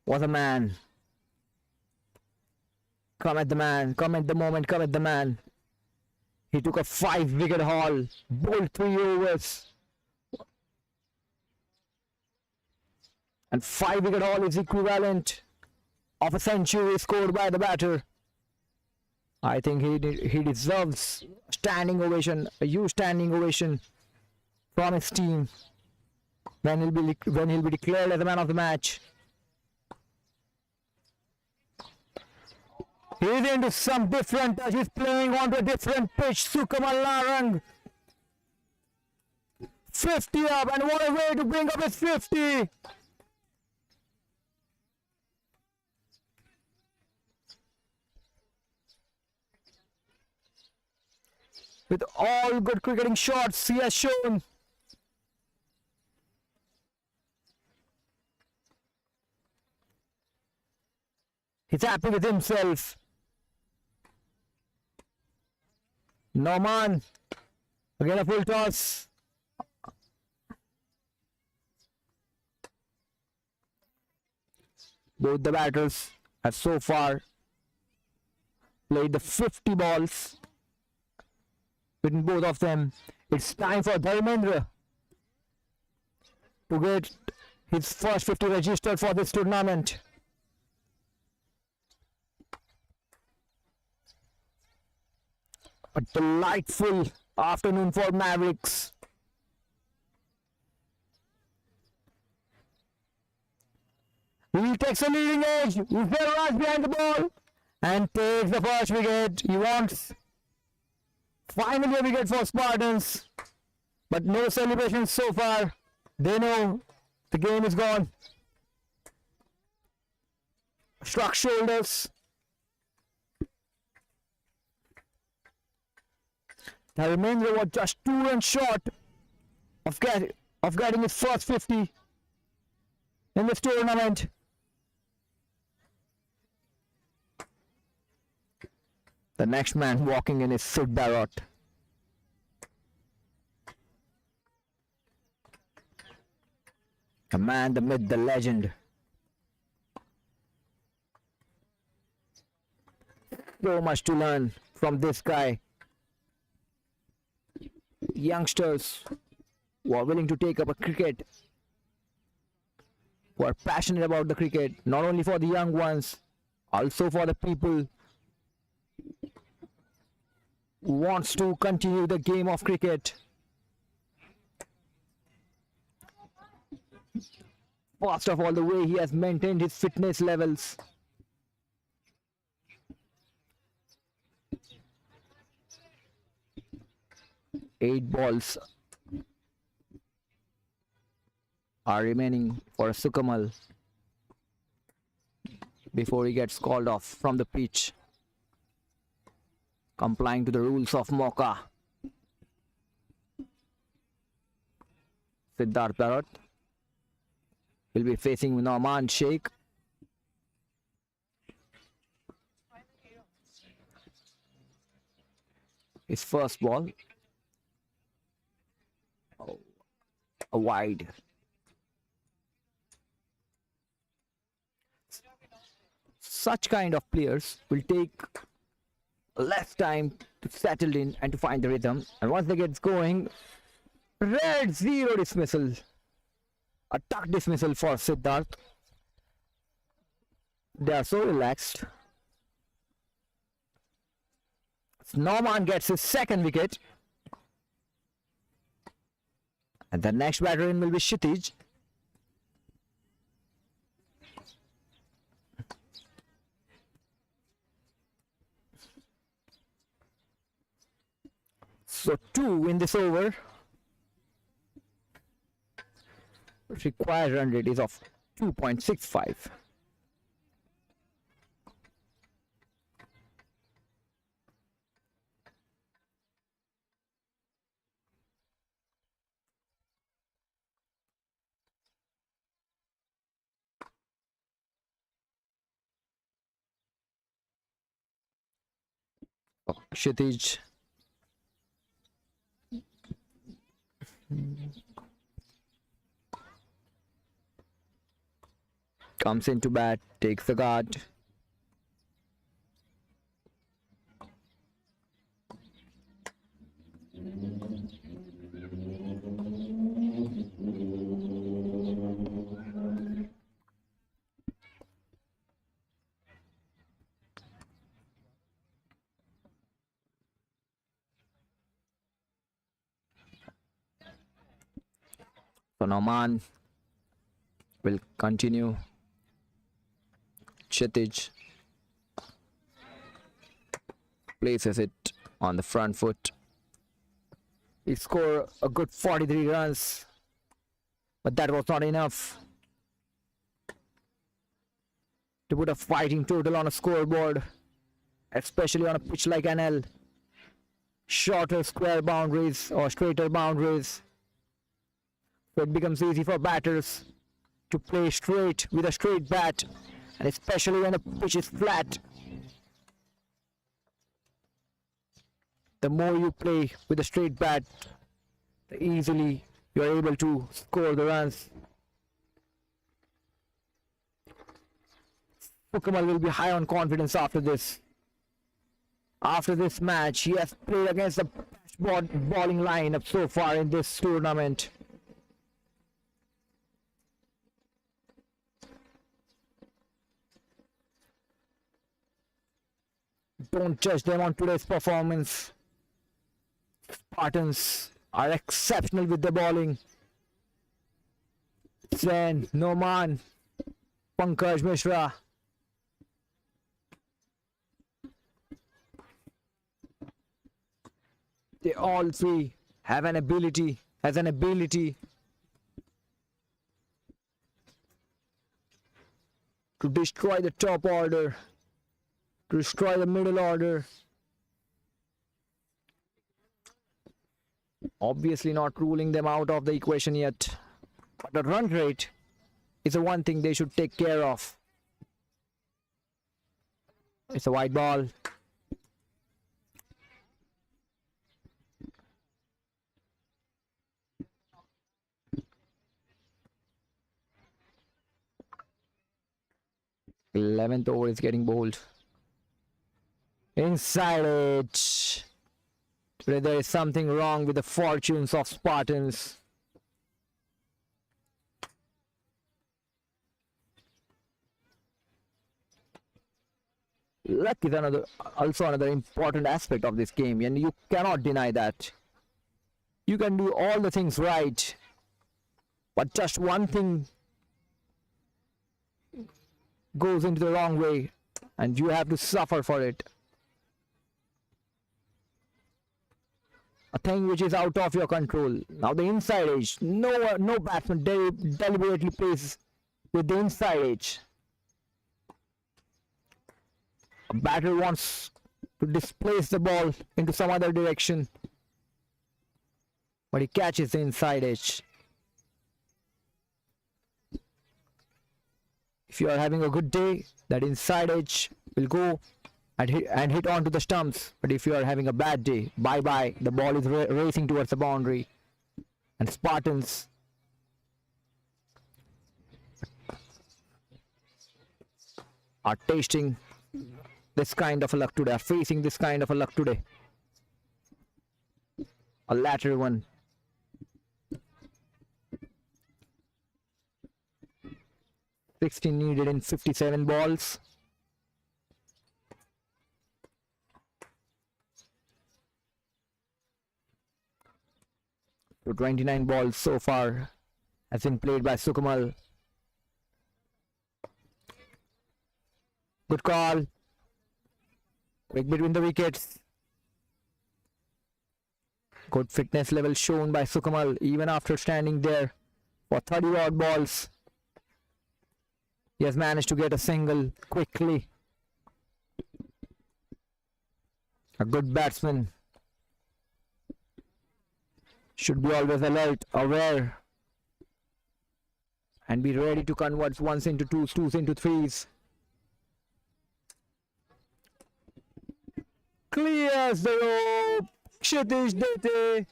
was a man. Come at the man, come at the moment, come at the man. He took a 5-wicket haul, bowled 3 overs. And 5-wicket haul is equivalent of a century scored by the batter. I think he deserves standing ovation, a huge standing ovation from his team when he'll be declared as the man of the match. He's into some different touch. He's playing onto a different pitch. Sukamal Narang. 50 up, and what a way to bring up his 50. With all good cricketing shots he has shown. He's happy with himself. Norman. Again a full toss. Both the batters have so far played the 50 balls. Between both of them, it's time for Dharmendra to get his first 50 registered for this tournament. A delightful afternoon for Mavericks. He takes a leading edge, he's very rush behind the ball and takes the first wicket. He wants finally a wicket for Spartans, but no celebrations so far. They know the game is gone. Struck shoulders. Dharmendra was just 2 runs short of getting his first 50 in this tournament. The next man walking in is Sid Barrett. The man, the myth, the legend. So much to learn from this guy. Youngsters who are willing to take up a cricket, who are passionate about the cricket, not only for the young ones, also for the people who wants to continue the game of cricket. First of all, the way he has maintained his fitness levels. Eight balls are remaining for Sukamal before he gets called off from the pitch, complying to the rules of Mauka. Siddharth Barrett will be facing Nauman Sheikh. His first ball. Oh, a wide. Such kind of players will take less time to settle in and to find the rhythm, and once they get going, red zero dismissal, a tuck dismissal for Siddharth. They are so relaxed. Norman gets his second wicket, and the next batter in will be Kshitij. So 2 in this over. Required run rate is of 2.65. Kshitij comes into bat, takes the guard. So Nauman will continue. Kshitij places it on the front foot. He scored a good 43 runs, but that was not enough to put a fighting total on a scoreboard, especially on a pitch like NL. Shorter square boundaries or straighter boundaries, so it becomes easy for batters to play straight with a straight bat, and especially when the pitch is flat. The more you play with a straight bat, the easily you are able to score the runs. Sukamal will be high on confidence after this. After this match, he has played against the best bowling lineup so far in this tournament. Don't judge them on today's performance. Spartans are exceptional with the bowling. Sen, Noman, Pankaj Mishra. They all three have an ability, to destroy the top order, to destroy the middle order. Obviously not ruling them out of the equation yet, but the run rate is the one thing they should take care of. It's a wide ball. Eleventh over is getting bowled. Inside it. Today there is something wrong with the fortunes of Spartans. Luck is also another important aspect of this game, and you cannot deny that. You can do all the things right, but just one thing goes into the wrong way, and you have to suffer for it. A thing which is out of your control. Now the inside edge. No batsman deliberately plays with the inside edge. A batter wants to displace the ball into some other direction, but he catches the inside edge. If you are having a good day, that inside edge will go and hit onto the stumps. But if you are having a bad day, bye-bye. The ball is racing towards the boundary. And Spartans are tasting this kind of a luck today, are facing this kind of a luck today. A lateral one. $16 needed in 57 balls. So 29 balls so far has been played by Sukamal. Good call. Quick between the wickets. Good fitness level shown by Sukamal even after standing there for 30 odd balls. He has managed to get a single quickly. A good batsman should be always alert, aware, and be ready to convert ones into twos, twos into threes. Clears the rope. Kshitish Dete.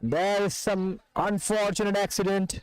There is some unfortunate accident.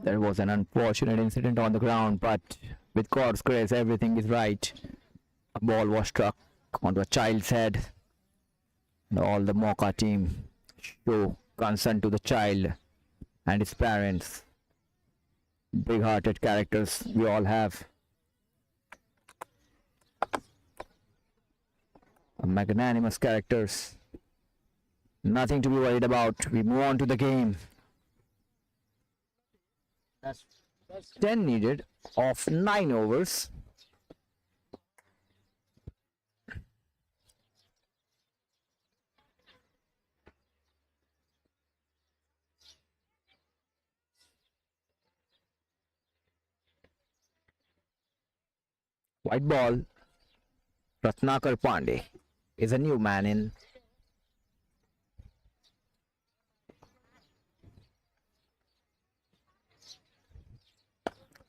There was an unfortunate incident on the ground, but with God's grace, everything is right. A ball was struck onto a child's head, and all the Mauka team show concern to the child and his parents. Big-hearted characters we all have. Magnanimous characters. Nothing to be worried about. We move on to the game. That's 10 needed of 9 overs. White ball. Ratnakar Pandey is a new man in.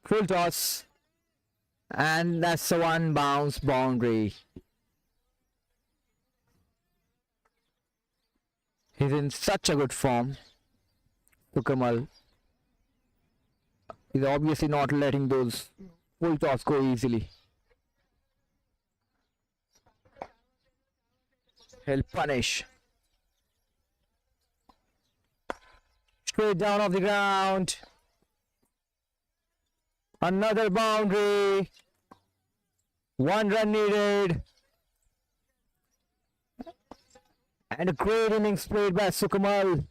Full toss. And that's a one bounce boundary. He's in such a good form. Sukamal is obviously not letting those full toss go easily. He'll punish. Straight down off the ground. Another boundary. 1 run needed. And a great innings played by Sukamal.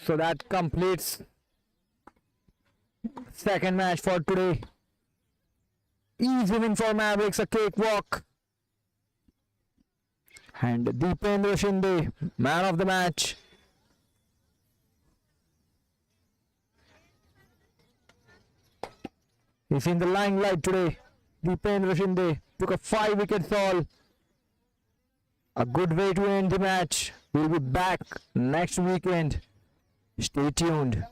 So that completes second match for today. Easy win for Mavericks, a cakewalk. And Deependra Shinde, man of the match. He's in the limelight today. Deependra Shinde took a 5 wicket haul. A good way to end the match. We'll be back next weekend. Stay tuned.